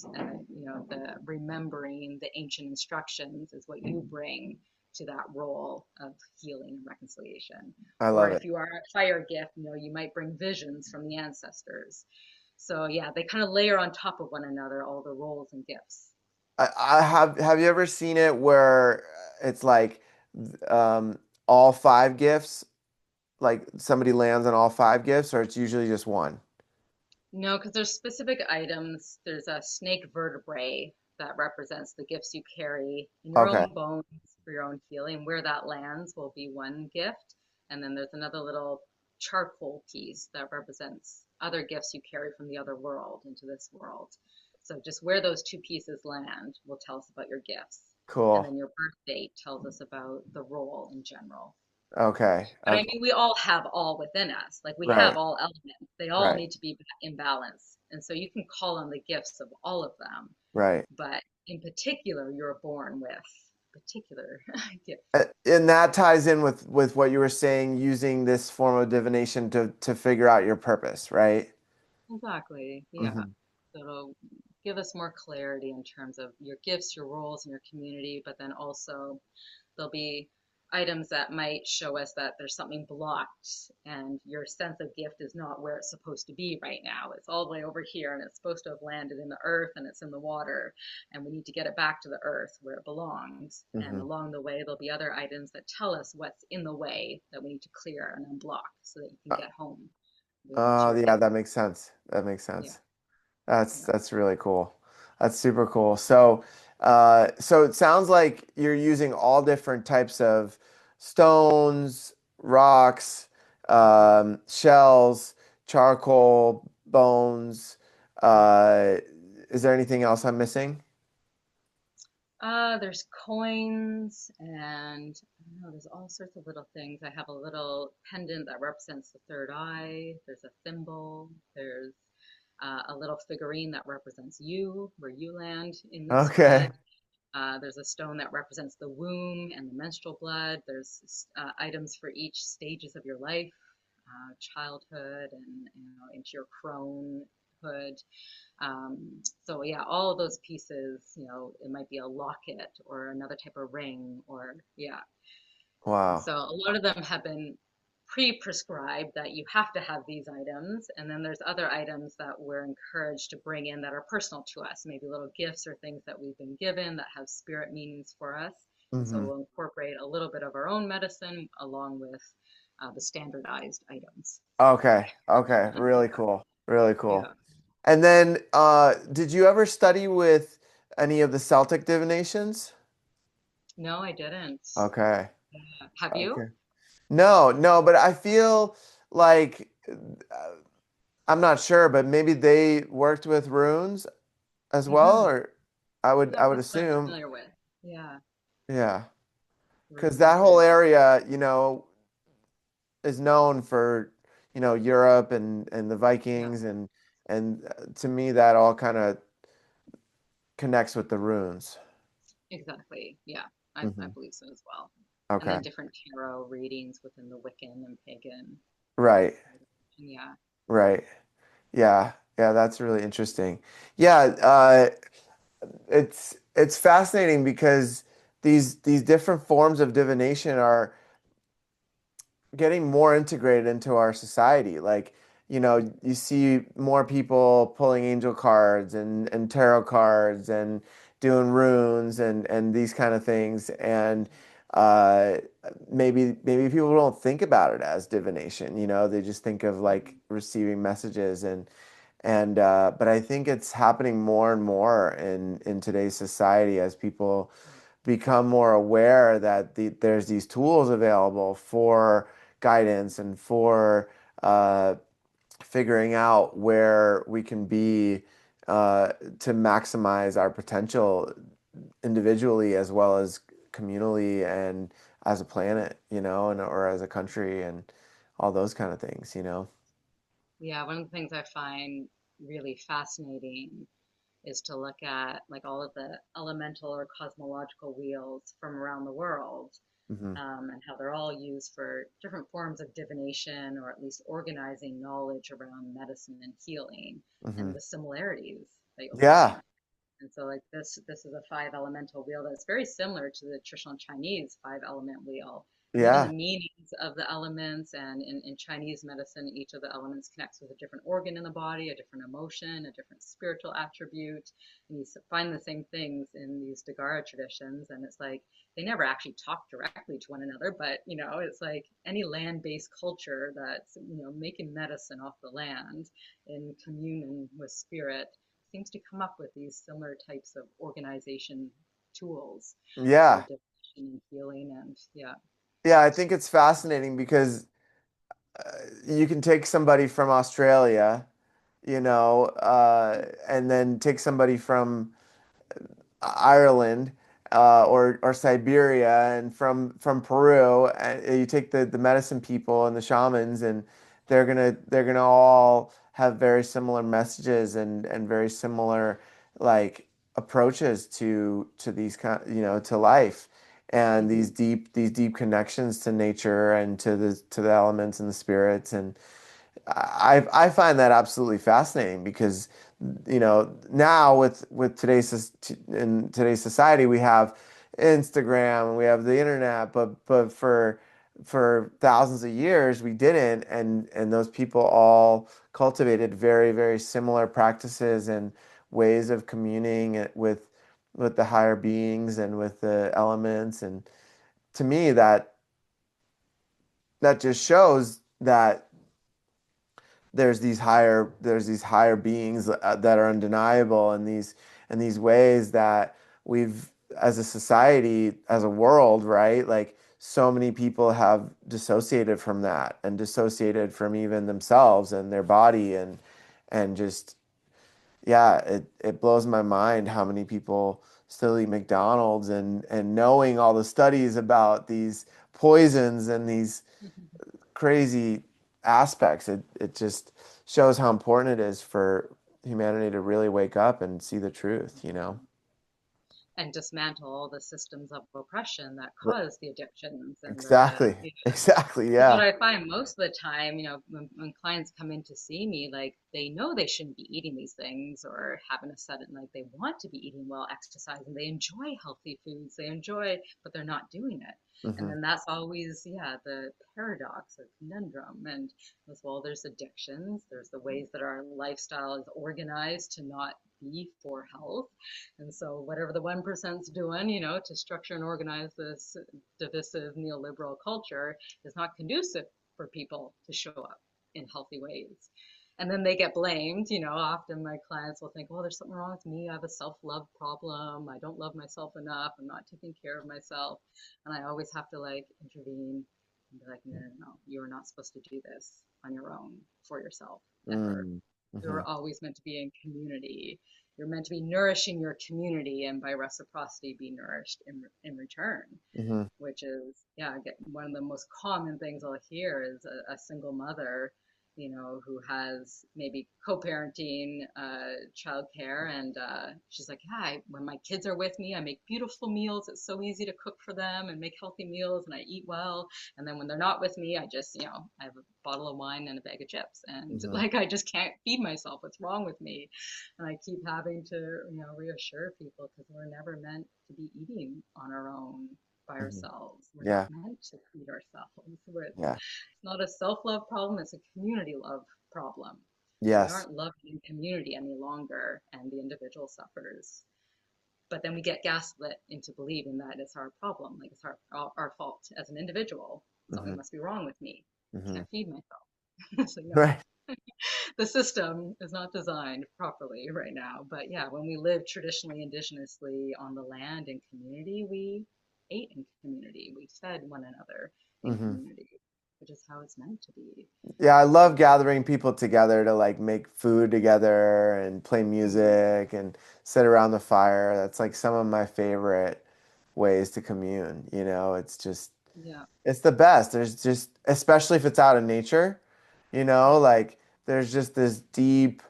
the remembering the ancient instructions is what you bring to that role of healing and reconciliation. I Or love if it. you are a fire gift, you might bring visions from the ancestors. So yeah, they kind of layer on top of one another all the roles and gifts. I have you ever seen it where it's like um all five gifts, like somebody lands on all five gifts, or it's usually just one? No, because there's specific items. There's a snake vertebrae that represents the gifts you carry in your Okay. own bones for your own healing. Where that lands will be one gift. And then there's another little charcoal piece that represents other gifts you carry from the other world into this world. So just where those two pieces land will tell us about your gifts. And Cool. then your birth date tells us about the role in general. Okay. But I Okay. mean, we all have all within us. Like we have Right. all elements. They all Right. need to be in balance. And so you can call on the gifts of all of them. Right. But in particular, you're born with a particular gift. And that ties in with what you were saying, using this form of divination to figure out your purpose, right? Exactly. Yeah. Hmm. So it'll give us more clarity in terms of your gifts, your roles in your community, but then also there'll be items that might show us that there's something blocked and your sense of gift is not where it's supposed to be right now. It's all the way over here and it's supposed to have landed in the earth and it's in the water and we need to get it back to the earth where it belongs. And Hmm. along the way, there'll be other items that tell us what's in the way that we need to clear and unblock so that you can get home to Oh, your yeah, gift. that makes sense. That makes Yeah. sense. That's Yeah. that's really cool. That's super cool. So it sounds like you're using all different types of stones, rocks, shells, charcoal, bones. Uh, is there anything else I'm missing? There's coins and I don't know, there's all sorts of little things. I have a little pendant that represents the third eye. There's a thimble. There's a little figurine that represents you, where you land in this Okay. bed. There's a stone that represents the womb and the menstrual blood. There's items for each stages of your life, childhood and into your cronehood. So yeah, all of those pieces, it might be a locket or another type of ring or yeah. And Wow. so a lot of them have been pre-prescribed that you have to have these items. And then there's other items that we're encouraged to bring in that are personal to us, maybe little gifts or things that we've been given that have spirit meanings for us. And so Hmm. we'll incorporate a little bit of our own medicine along with the standardized items. Okay. Okay. Really Yeah, cool. Really cool. yeah. And then, did you ever study with any of the Celtic divinations? No, I didn't. Okay. Have you? Okay. No, no, but I feel like I'm not sure, but maybe they worked with runes as well, Hmm. or I would That's what I'm assume, familiar with. Yeah, yeah, because that runes whole and area, is known for, Europe and the yeah, Vikings and to me that all kind of connects with the runes. exactly. Yeah, I Hmm. believe so as well. And Okay. then different tarot readings within the Wiccan and pagan. Right. Yeah. Right. Yeah. Yeah, that's really interesting. Yeah, it's fascinating because these different forms of divination are getting more integrated into our society. Like, you see more people pulling angel cards and tarot cards and doing runes and these kind of things. And uh, maybe people don't think about it as divination, they just think of like receiving messages and but I think it's happening more and more in today's society as people become more aware that there's these tools available for guidance and for uh, figuring out where we can be to maximize our potential individually as well as communally and as a planet, and or as a country and all those kind of things. Yeah, one of the things I find really fascinating is to look at like all of the elemental or cosmological wheels from around the world, Hmm. and how they're all used for different forms of divination or at least organizing knowledge around medicine and healing, Hmm. and the similarities that you'll Yeah, find. And so like this is a five elemental wheel that's very similar to the traditional Chinese five element wheel. And even the yeah, meanings of the elements, and in Chinese medicine, each of the elements connects with a different organ in the body, a different emotion, a different spiritual attribute. And you find the same things in these Dagara traditions. And it's like they never actually talk directly to one another, but it's like any land-based culture that's, making medicine off the land in communion with spirit seems to come up with these similar types of organization tools for yeah. divination and healing. And yeah. Yeah, I think it's fascinating because uh, you can take somebody from Australia, and then take somebody from Ireland or Siberia and from Peru, and you take the medicine people and the shamans, and they're gonna all have very similar messages and very similar like approaches to these kind to life and Hmm. these deep connections to nature and to the elements and the spirits. And I find that absolutely fascinating because now with in today's society we have Instagram and we have the internet, but for thousands of years we didn't, and those people all cultivated very very similar practices and ways of communing with the higher beings and with the elements. And to me that just shows that there's these higher beings that are undeniable, and these ways that we've as a society, as a world, right? Like so many people have dissociated from that and dissociated from even themselves and their body and just yeah, it blows my mind how many people still eat McDonald's and knowing all the studies about these poisons and these crazy aspects. It just shows how important it is for humanity to really wake up and see the truth. And dismantle all the systems of oppression that R- cause the addictions and the Exactly. Exactly. because what Yeah. I find most of the time, when clients come in to see me, like they know they shouldn't be eating these things or having a sudden, like they want to be eating well, exercising, they enjoy healthy foods, they enjoy, but they're not doing it. And Hmm. then that's always, yeah, the paradox or conundrum. And as well, there's addictions, there's the ways that our lifestyle is organized to not be for health. And so whatever the 1%'s doing, to structure and organize this divisive neoliberal culture is not conducive for people to show up in healthy ways. And then they get blamed. Often my clients will think, well, there's something wrong with me. I have a self-love problem. I don't love myself enough. I'm not taking care of myself. And I always have to like intervene and be like, no, no, no, you're not supposed to do this on your own for yourself ever. Mm. You're Mhm. always meant to be in community. You're meant to be nourishing your community and by reciprocity be nourished in return, Mhm. which is, yeah, one of the most common things I'll hear is a single mother, who has maybe co-parenting, childcare, and she's like, yeah, when my kids are with me, I make beautiful meals. It's so easy to cook for them and make healthy meals, and I eat well. And then when they're not with me, I just, I have a bottle of wine and a bag of chips, and Mhm. like I just can't feed myself. What's wrong with me? And I keep having to, reassure people because we're never meant to be eating on our own by Mhm. ourselves. We're not Yeah. meant to feed ourselves. Yeah. It's not a self-love problem, it's a community love problem. We Yes. aren't loved in community any longer, and the individual suffers. But then we get gaslit into believing that it's our problem, like it's our fault as an individual. Something Mhm. must be wrong with me. I Mhm. can't feed myself. It's like, no, Right. the system is not designed properly right now. But yeah, when we lived traditionally indigenously on the land in community, we ate in community. We fed one another in Mhm. community, which is how it's meant to be. Yeah, I love gathering people together to like make food together and play Mm, music and sit around the fire. That's like some of my favorite ways to commune, It's just yeah, it's the best. There's just especially if it's out in nature, yeah, like there's just this deep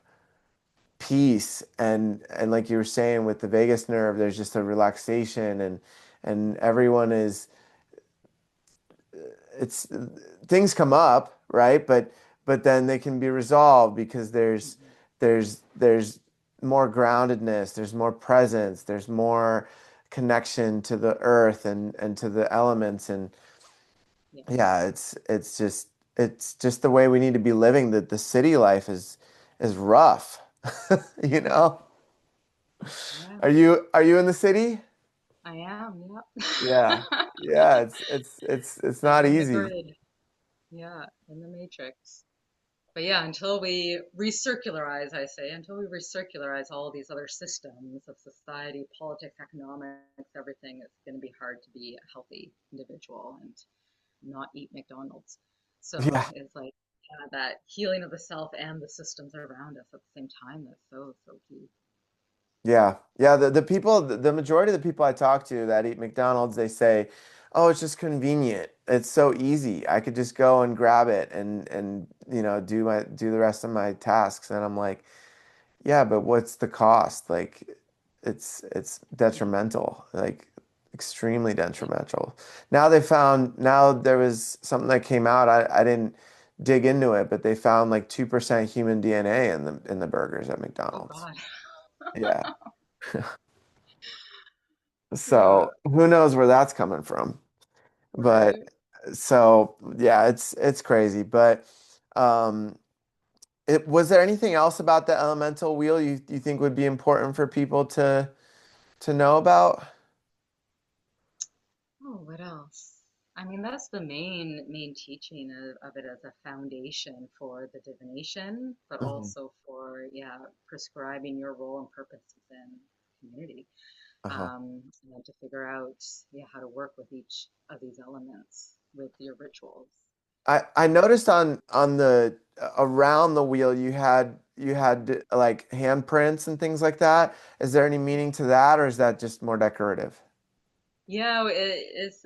peace and like you were saying with the vagus nerve, there's just a relaxation and everyone is it's things come up, right? But then they can be resolved because mhm, there's more groundedness, there's more presence, there's more connection to the earth and to the elements and yes, yeah, it's just the way we need to be living. That the city life is rough, you yeah, know? yeah. Are you in the city? I am, yeah. Yeah. Yeah, it's I'm not on the easy. grid, yeah, in the matrix. But yeah, until we recircularize, I say, until we recircularize all these other systems of society, politics, economics, everything, it's going to be hard to be a healthy individual and not eat McDonald's. So Yeah. it's like, yeah, that healing of the self and the systems around us at the same time, that's so, so key. Yeah. Yeah, the people the majority of the people I talk to that eat McDonald's, they say, "Oh, it's just convenient. It's so easy. I could just go and grab it and do the rest of my tasks." And I'm like, "Yeah, but what's the cost? Like it's Yeah, detrimental, like extremely yeah. detrimental." Now there was something that came out. I didn't dig into it, but they found like 2% human DNA in the burgers at Oh McDonald's. God. Yeah. Yeah, So who knows where that's coming from? But right. so yeah, it's crazy. But um, was there anything else about the elemental wheel you think would be important for people to know about? Oh, what else? I mean, that's the main teaching of it as a foundation for the divination, but Hmm. also for, yeah, prescribing your role and purpose within community. Uh-huh. And then to figure out, yeah, how to work with each of these elements with your rituals. I noticed on the around the wheel you had like handprints and things like that. Is there any meaning to that, or is that just more decorative? Yeah, it is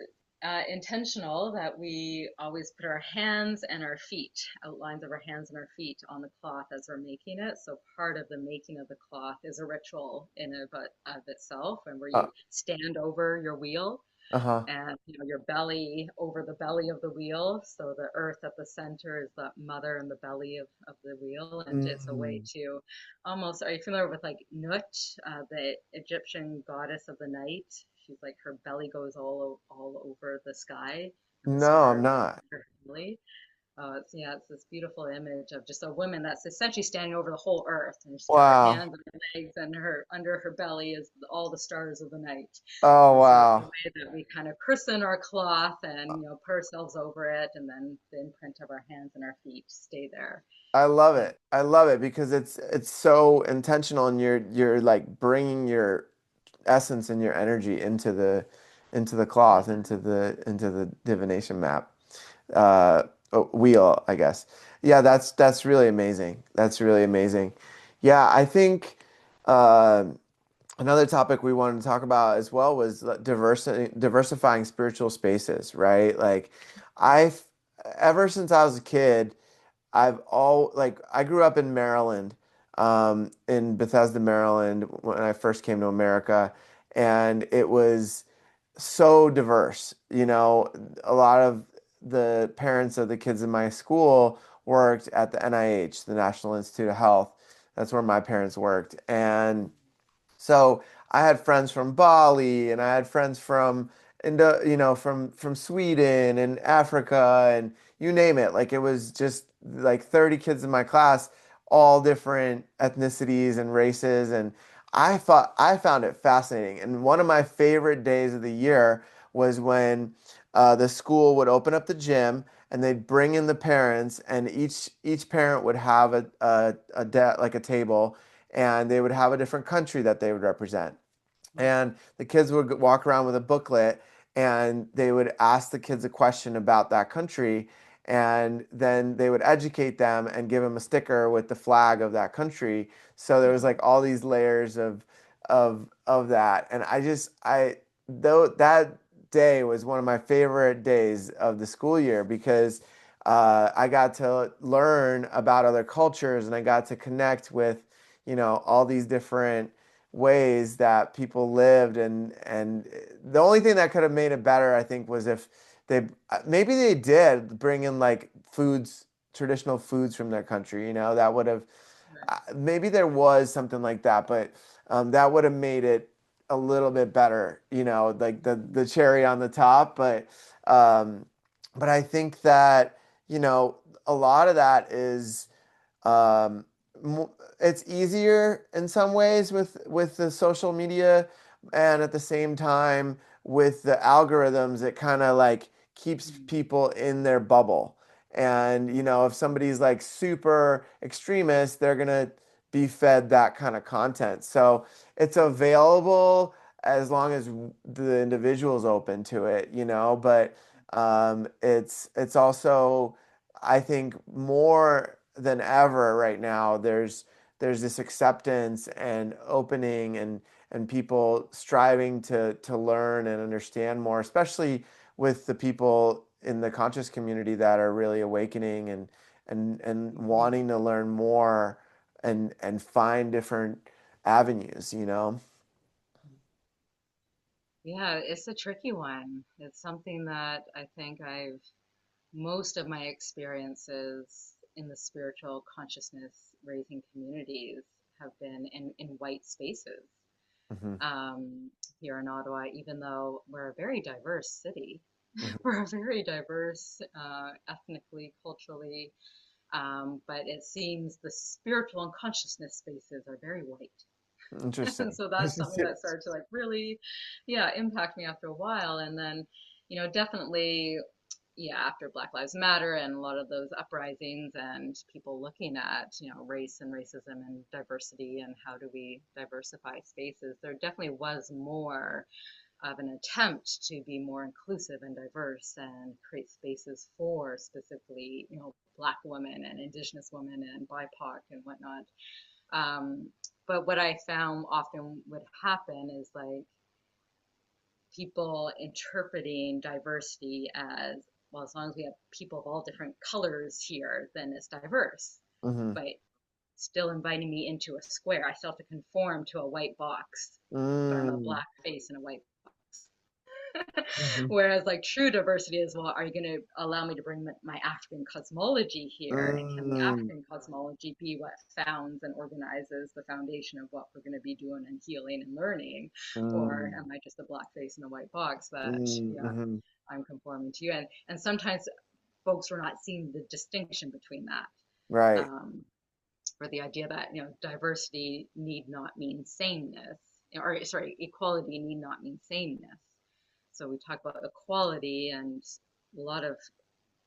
intentional that we always put our hands and our feet, outlines of our hands and our feet on the cloth as we're making it. So part of the making of the cloth is a ritual in and of itself, and where Uh, you stand over your wheel uh-huh. and your belly over the belly of the wheel. So the earth at the center is that mother in the belly of the wheel, and it's a way Mm. to almost. Are you familiar with like Nut, the Egyptian goddess of the night? She's like her belly goes all over the sky, and the No, I'm stars are not. her belly. It's this beautiful image of just a woman that's essentially standing over the whole earth, and she's got her Wow. hands and her legs, and her under her belly is all the stars of the night. Oh, And so it's the wow. way that we kind of christen our cloth and put ourselves over it, and then the imprint of our hands and our feet stay there. I love And it. I love it because it's so intentional and you're like bringing your essence and your energy into the cloth, yeah, into the divination map. Uh Wheel, I guess. Yeah, that's really amazing. That's really amazing. Yeah, I think uh another topic we wanted to talk about as well was diversifying spiritual spaces, right? Like I've ever since I was a kid, I grew up in Maryland, in Bethesda, Maryland, when I first came to America, and it was so diverse. You know, a lot of the parents of the kids in my school worked at the NIH, the National Institute of Health. That's where my parents worked, and so I had friends from Bali, and I had friends from from Sweden and Africa, and you name it. Like it was just like 30 kids in my class, all different ethnicities and races, and I found it fascinating. And one of my favorite days of the year was when the school would open up the gym and they'd bring in the parents, and each parent would have like a table, and they would have a different country that they would represent. And the kids would walk around with a booklet, and they would ask the kids a question about that country, and then they would educate them and give them a sticker with the flag of that country. So there was like all these layers of that. And I though that day was one of my favorite days of the school year because I got to learn about other cultures, and I got to connect with, all these different ways that people lived. And the only thing that could have made it better, I think, was if they maybe they did bring in like foods, traditional foods from their country, that would have right. maybe there was something like that, but that would have made it a little bit better, like the cherry on the top. Um, but I think that, a lot of that is um, it's easier in some ways with the social media, and at the same time with the algorithms, it kind of like keeps Mm, people in their bubble. And if somebody's like super extremist, they're gonna be fed that kind of content. So it's right. available as long as the individual's open to it, but it's also, I think, more than ever right now, there's this acceptance and opening, and people striving to learn and understand more, especially with the people in the conscious community that are really awakening and Mhm. wanting to learn more and find different avenues. Yeah, it's a tricky one. It's something that I think most of my experiences in the spiritual consciousness raising communities have been in white spaces. Hmm. Um, Here in Ottawa, even though we're a very diverse city, Hmm. we're a very diverse ethnically, culturally, but it seems the spiritual and consciousness spaces are very white. And Interesting. so that's something that started to like really, yeah, impact me after a while. And then, definitely, yeah, after Black Lives Matter and a lot of those uprisings and people looking at, race and racism and diversity and how do we diversify spaces, there definitely was more of an attempt to be more inclusive and diverse and create spaces for specifically, Black women and Indigenous women and BIPOC and whatnot. But what I found often would happen is like people interpreting diversity as, well, as long as we have people of all different colors here, then it's diverse. Hmm. But still inviting me into a square, I still have to conform to a white box, but I'm a Mm. black face in a white box. Hmm. Whereas like true diversity is, well, are you going to allow me to bring my African cosmology here? And can the Mm. African cosmology be what founds and organizes the foundation of what we're going to be doing and healing and learning? Or Mm. am I just a black face in a white box that, yeah, Mm. I'm conforming to you? And sometimes folks were not seeing the distinction between that. Right. Um, or the idea that, diversity need not mean sameness, or sorry, equality need not mean sameness. So we talk about equality, and a lot of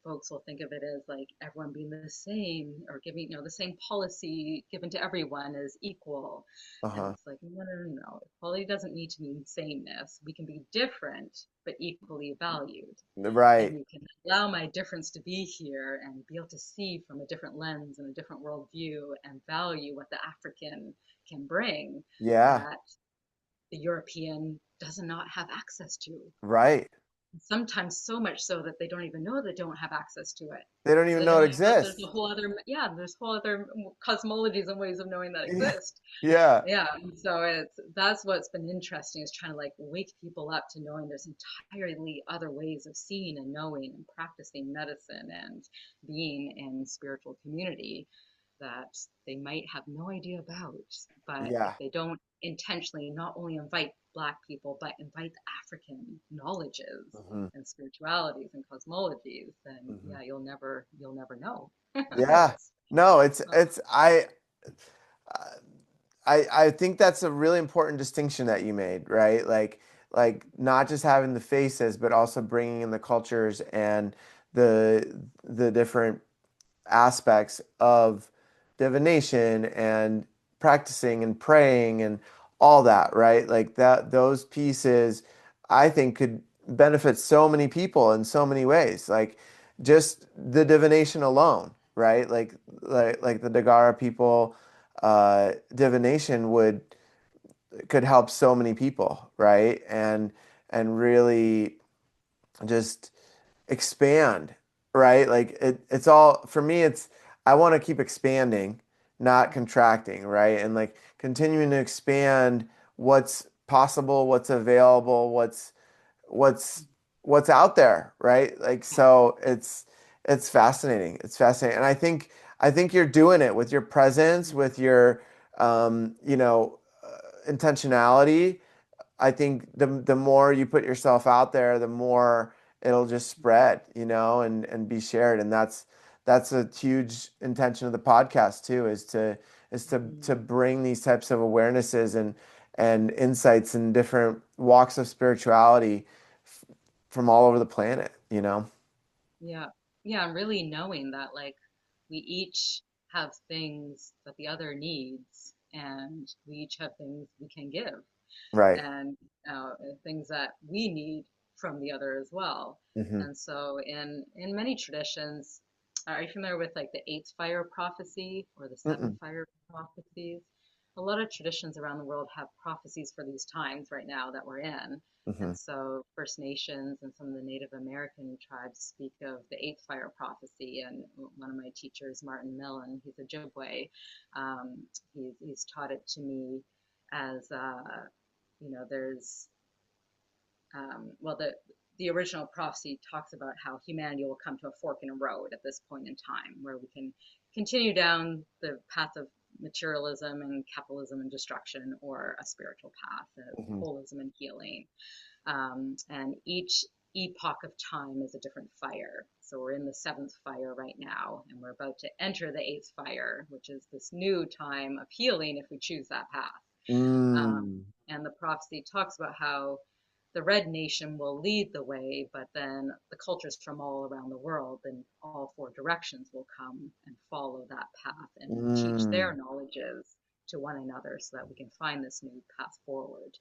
folks will think of it as like everyone being the same, or giving, the same policy given to everyone as equal. And Uh-huh. it's like, no, no, no, no. Equality doesn't need to mean sameness. We can be different, but equally valued. And Right. you can allow my difference to be here and be able to see from a different lens and a different worldview and value what the African can bring Yeah. that the European does not have access to. Right. Sometimes so much so that they don't even know they don't have access to it. They don't even They know don't it know that there's a exists. whole other, yeah, there's whole other cosmologies and ways of knowing that Yeah. exist. Yeah. Yeah, so that's what's been interesting, is trying to like wake people up to knowing there's entirely other ways of seeing and knowing and practicing medicine and being in spiritual community that they might have no idea about. But if Yeah. they don't intentionally not only invite Black people, but invite the African knowledges Hmm. and spiritualities and cosmologies, then Hmm. yeah, you'll never know. Yeah. It's, No, it's uh, it's I think that's a really important distinction that you made, right? Like not just having the faces, but also bringing in the cultures and the different aspects of divination and practicing and praying and all that, right? Like that, those pieces I think could benefit so many people in so many ways. Like just the divination alone, right? Like the Dagara people, divination would could help so many people, right? And really just expand, right? Like it's all for me, it's I want to keep expanding, not contracting, right? And like continuing to expand what's possible, what's available, what's what's out there, right? Like so it's fascinating. It's fascinating. And I think you're doing it with your presence, with your intentionality. I think the more you put yourself out there, the more it'll just spread, and be shared. And that's a huge intention of the podcast too, is to bring these types of awarenesses and insights in different walks of spirituality from all over the planet. Yeah. Yeah, and really knowing that like we each have things that the other needs, and we each have things we can give, Right. and things that we need from the other as well. Hmm. And so in many traditions, are you familiar with like the eighth fire prophecy or the seventh Mm-mm. fire prophecies? A lot of traditions around the world have prophecies for these times right now that we're in. Hmm. And so First Nations and some of the Native American tribes speak of the eighth fire prophecy. And one of my teachers, Martin Millen, he's Ojibwe, he's taught it to me as there's well, the original prophecy talks about how humanity will come to a fork in a road at this point in time, where we can continue down the path of materialism and capitalism and destruction, or a spiritual path of Hmm. holism and healing. And each epoch of time is a different fire. So we're in the seventh fire right now, and we're about to enter the eighth fire, which is this new time of healing if we choose that path. Mm. And the prophecy talks about how the Red Nation will lead the way, but then the cultures from all around the world in all four directions will come and follow that path and teach their Mm. knowledges to one another so that we can find this new path forward.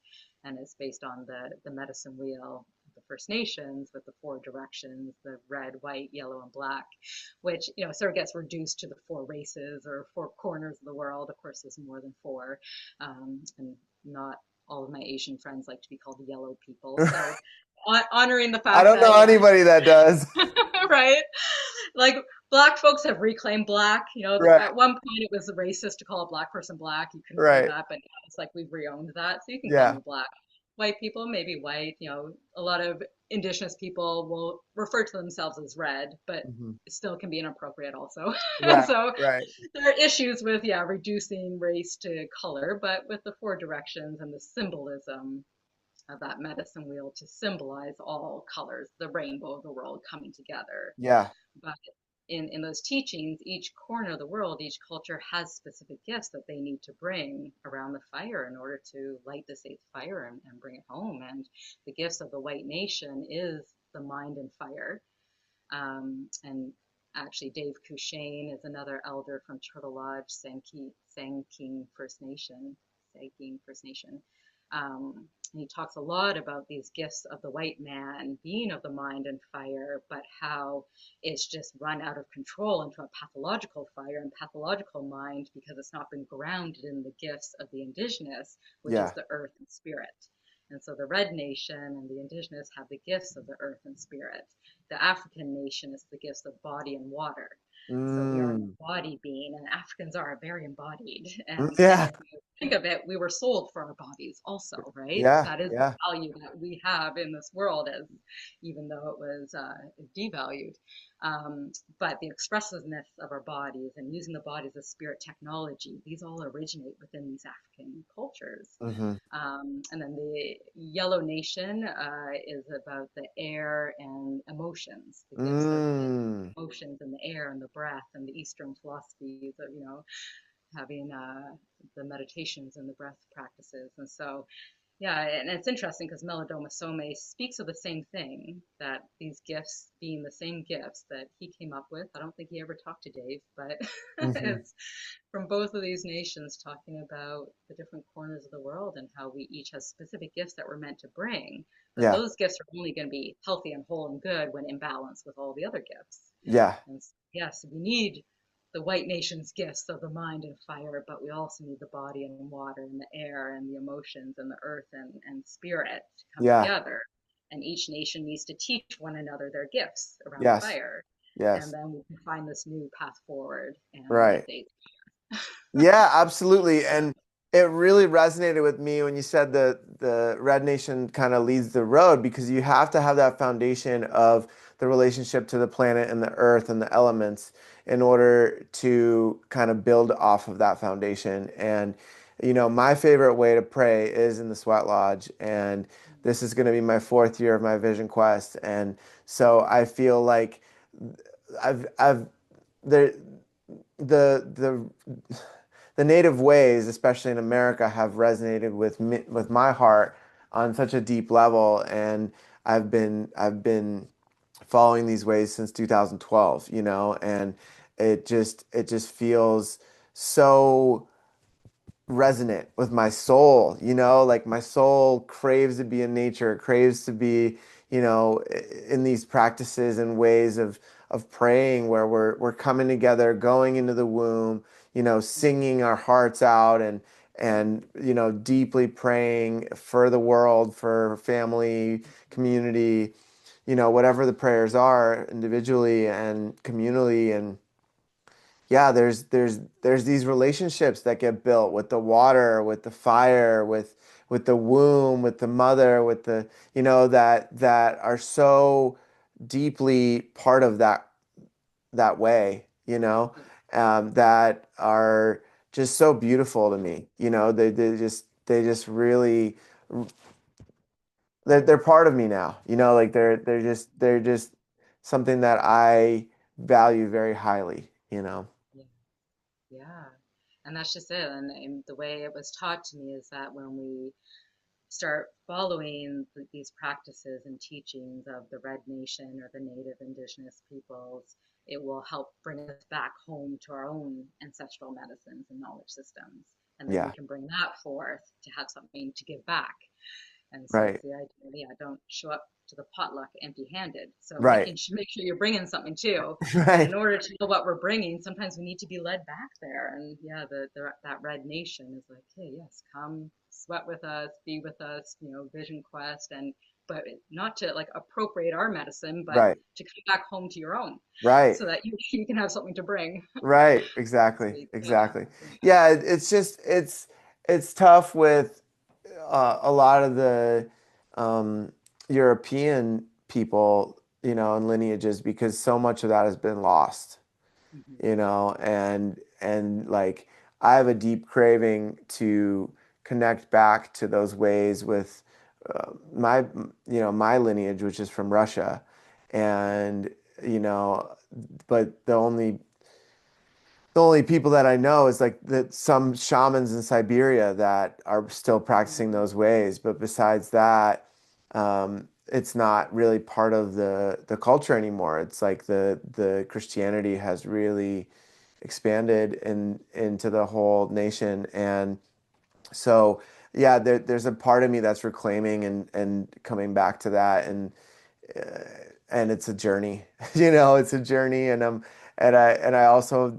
And it's based on the medicine wheel of the First Nations with the four directions, the red, white, yellow, and black, which, sort of gets reduced to the four races or four corners of the world. Of course, there's more than four. And not all of my Asian friends like to be called yellow people. So honoring the I fact don't that, know yeah, anybody that does. right? Like Black folks have reclaimed Black. Right. At one point it was racist to call a Black person Black. You couldn't say Right. that, but now it's like we've reowned that. So you can call Yeah. me Black. White people, maybe white. A lot of Indigenous people will refer to themselves as red, but Hmm. it still can be inappropriate also. Right. So Right. there are issues with, yeah, reducing race to color, but with the four directions and the symbolism that medicine wheel to symbolize all colors, the rainbow of the world coming together. Yeah. But in those teachings, each corner of the world, each culture has specific gifts that they need to bring around the fire in order to light the eighth fire and bring it home. And the gifts of the white nation is the mind and fire. And actually, Dave Cushane is another elder from Turtle Lodge, Sangking First Nation, Sangking First Nation. And he talks a lot about these gifts of the white man being of the mind and fire, but how it's just run out of control into a pathological fire and pathological mind because it's not been grounded in the gifts of the indigenous, which is Yeah. the earth and spirit. And so the red nation and the indigenous have the gifts of the earth and spirit. The African nation is the gifts of body and water. So we are an Mm. embodied being, and Africans are very embodied. And Yeah. if you think of it, we were sold for our bodies also, right? Yeah. That is the Yeah. value that we have in this world, as even though it was devalued. But the expressiveness of our bodies and using the body as a spirit technology, these all originate within these African cultures. Hmm. And then the Yellow Nation is about the air and emotions, the gifts of the Mm. emotions and the air and the breath and the Eastern philosophies of, having the meditations and the breath practices. And so yeah, and it's interesting because Melodoma Some speaks of the same thing, that these gifts being the same gifts that he came up with. I don't think he ever talked to Dave, but Hmm. it's from both of these nations talking about the different corners of the world and how we each have specific gifts that we're meant to bring. But Yeah. those gifts are only going to be healthy and whole and good when in balance with all the other gifts. Yeah. And yes, we need the white nation's gifts of the mind and fire, but we also need the body and water and the air and the emotions and the earth and spirit to come Yeah. together. And each nation needs to teach one another their gifts around the Yes. fire. And Yes. then we can find this new path forward and light Right. the Yeah, absolutely. And it really resonated with me when you said the Red Nation kind of leads the road because you have to have that foundation of the relationship to the planet and the earth and the elements in order to kind of build off of that foundation. And, my favorite way to pray is in the Sweat Lodge. And this is going to be my fourth year of my Vision Quest. And so I feel like I've there the the native ways, especially in America, have resonated with me, with my heart on such a deep level, and I've been following these ways since 2012, and it just feels so resonant with my soul, like my soul craves to be in nature, craves to be, in these practices and ways of praying where we're coming together, going into the womb, singing our hearts out and deeply praying for the world, for family, community, whatever the prayers are individually and communally. And yeah, there's these relationships that get built with the water, with the fire, with the womb, with the mother, with the, that are so deeply part of that way, that are just so beautiful to me. They just really they're part of me now. Like they're just something that I value very highly, Yeah, yeah. And that's just it. And the way it was taught to me is that when we start following these practices and teachings of the Red Nation or the Native Indigenous peoples, it will help bring us back home to our own ancestral medicines and knowledge systems. And then we Yeah. can bring that forth to have something to give back. And so it's Right. the idea, yeah, don't show up to the potluck empty-handed. So Right. make sure you're bringing something too. And in Right. order to know what we're bringing, sometimes we need to be led back there. And yeah, that Red Nation is like, hey, yes, come sweat with us, be with us, Vision Quest, and but not to like appropriate our medicine, but Right. to come back home to your own, Right. so that you can have something to bring. Right. Exactly. Yeah, Exactly. Yeah, it's just it's tough with a lot of the um, European people, and lineages because so much of that has been lost, hmm and like I have a deep craving to connect back to those ways with my my lineage, which is from Russia, and you know, but the only people that I know is like that some shamans in Siberia that are still practicing Mm, those ways. But besides that, it's not really part of the culture anymore. It's like the Christianity has really expanded into the whole nation, and so yeah, there's a part of me that's reclaiming and coming back to that, uh, and it's a journey. It's a journey, and I also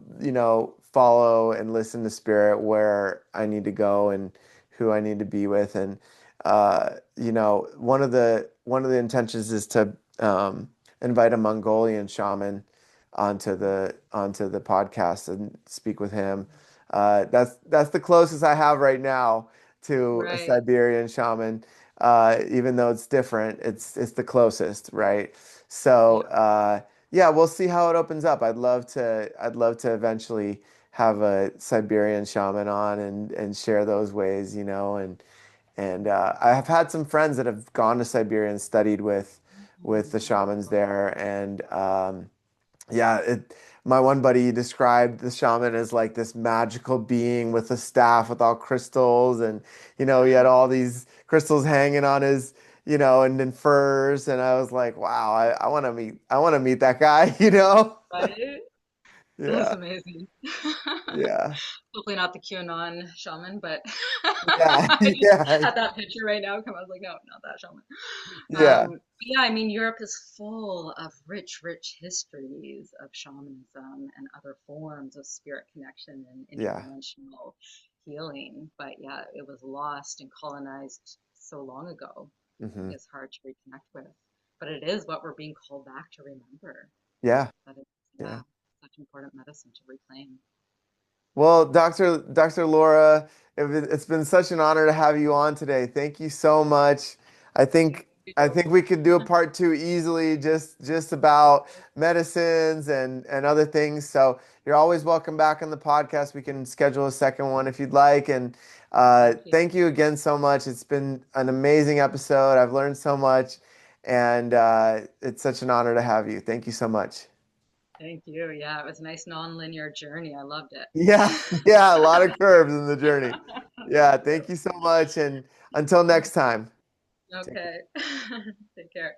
follow and listen to spirit where I need to go and who I need to be with, and one of the intentions is to invite a Mongolian shaman onto the podcast and speak with him. That's the closest I have right now to a right. Siberian shaman. Even though it's different, it's the closest, right? So Yeah. yeah, we'll see how it opens up. I'd love to eventually have a Siberian shaman on and share those ways, and I have had some friends that have gone to Siberia and studied with the shamans Wow. there, and yeah, my one buddy described the shaman as like this magical being with a staff with all crystals, and he had all these crystals hanging on his, and in furs, and I was like, wow, I want to meet that guy, Right? That's Yeah, amazing. yeah, Hopefully not the QAnon shaman, but yeah, I just yeah, had that picture right now. Come, I was like, no, not that shaman. yeah, Yeah, I mean, Europe is full of rich, rich histories of shamanism and other forms of spirit connection and yeah. interdimensional healing. But yeah, it was lost and colonized so long ago. Hmm. It's hard to reconnect with. But it is what we're being called back to remember. Yeah, That is, yeah. yeah, such important medicine to reclaim. Well, Dr. Laura, it's been such an honor to have you on today. Thank you so much. I Thank think you, I Joe. think we could do a part two easily, just about medicines and other things. So you're always welcome back on the podcast. We can schedule a second one if you'd like. And Thank you. thank you again so much. It's been an amazing episode. I've learned so much, and it's such an honor to have you. Thank you so much. Thank you. Yeah, it was a nice non-linear journey. I loved it. Yeah, yeah, a lot of curves in the journey. Yeah, Thank you. thank you so much. And until next time. Take care. Okay. Take care.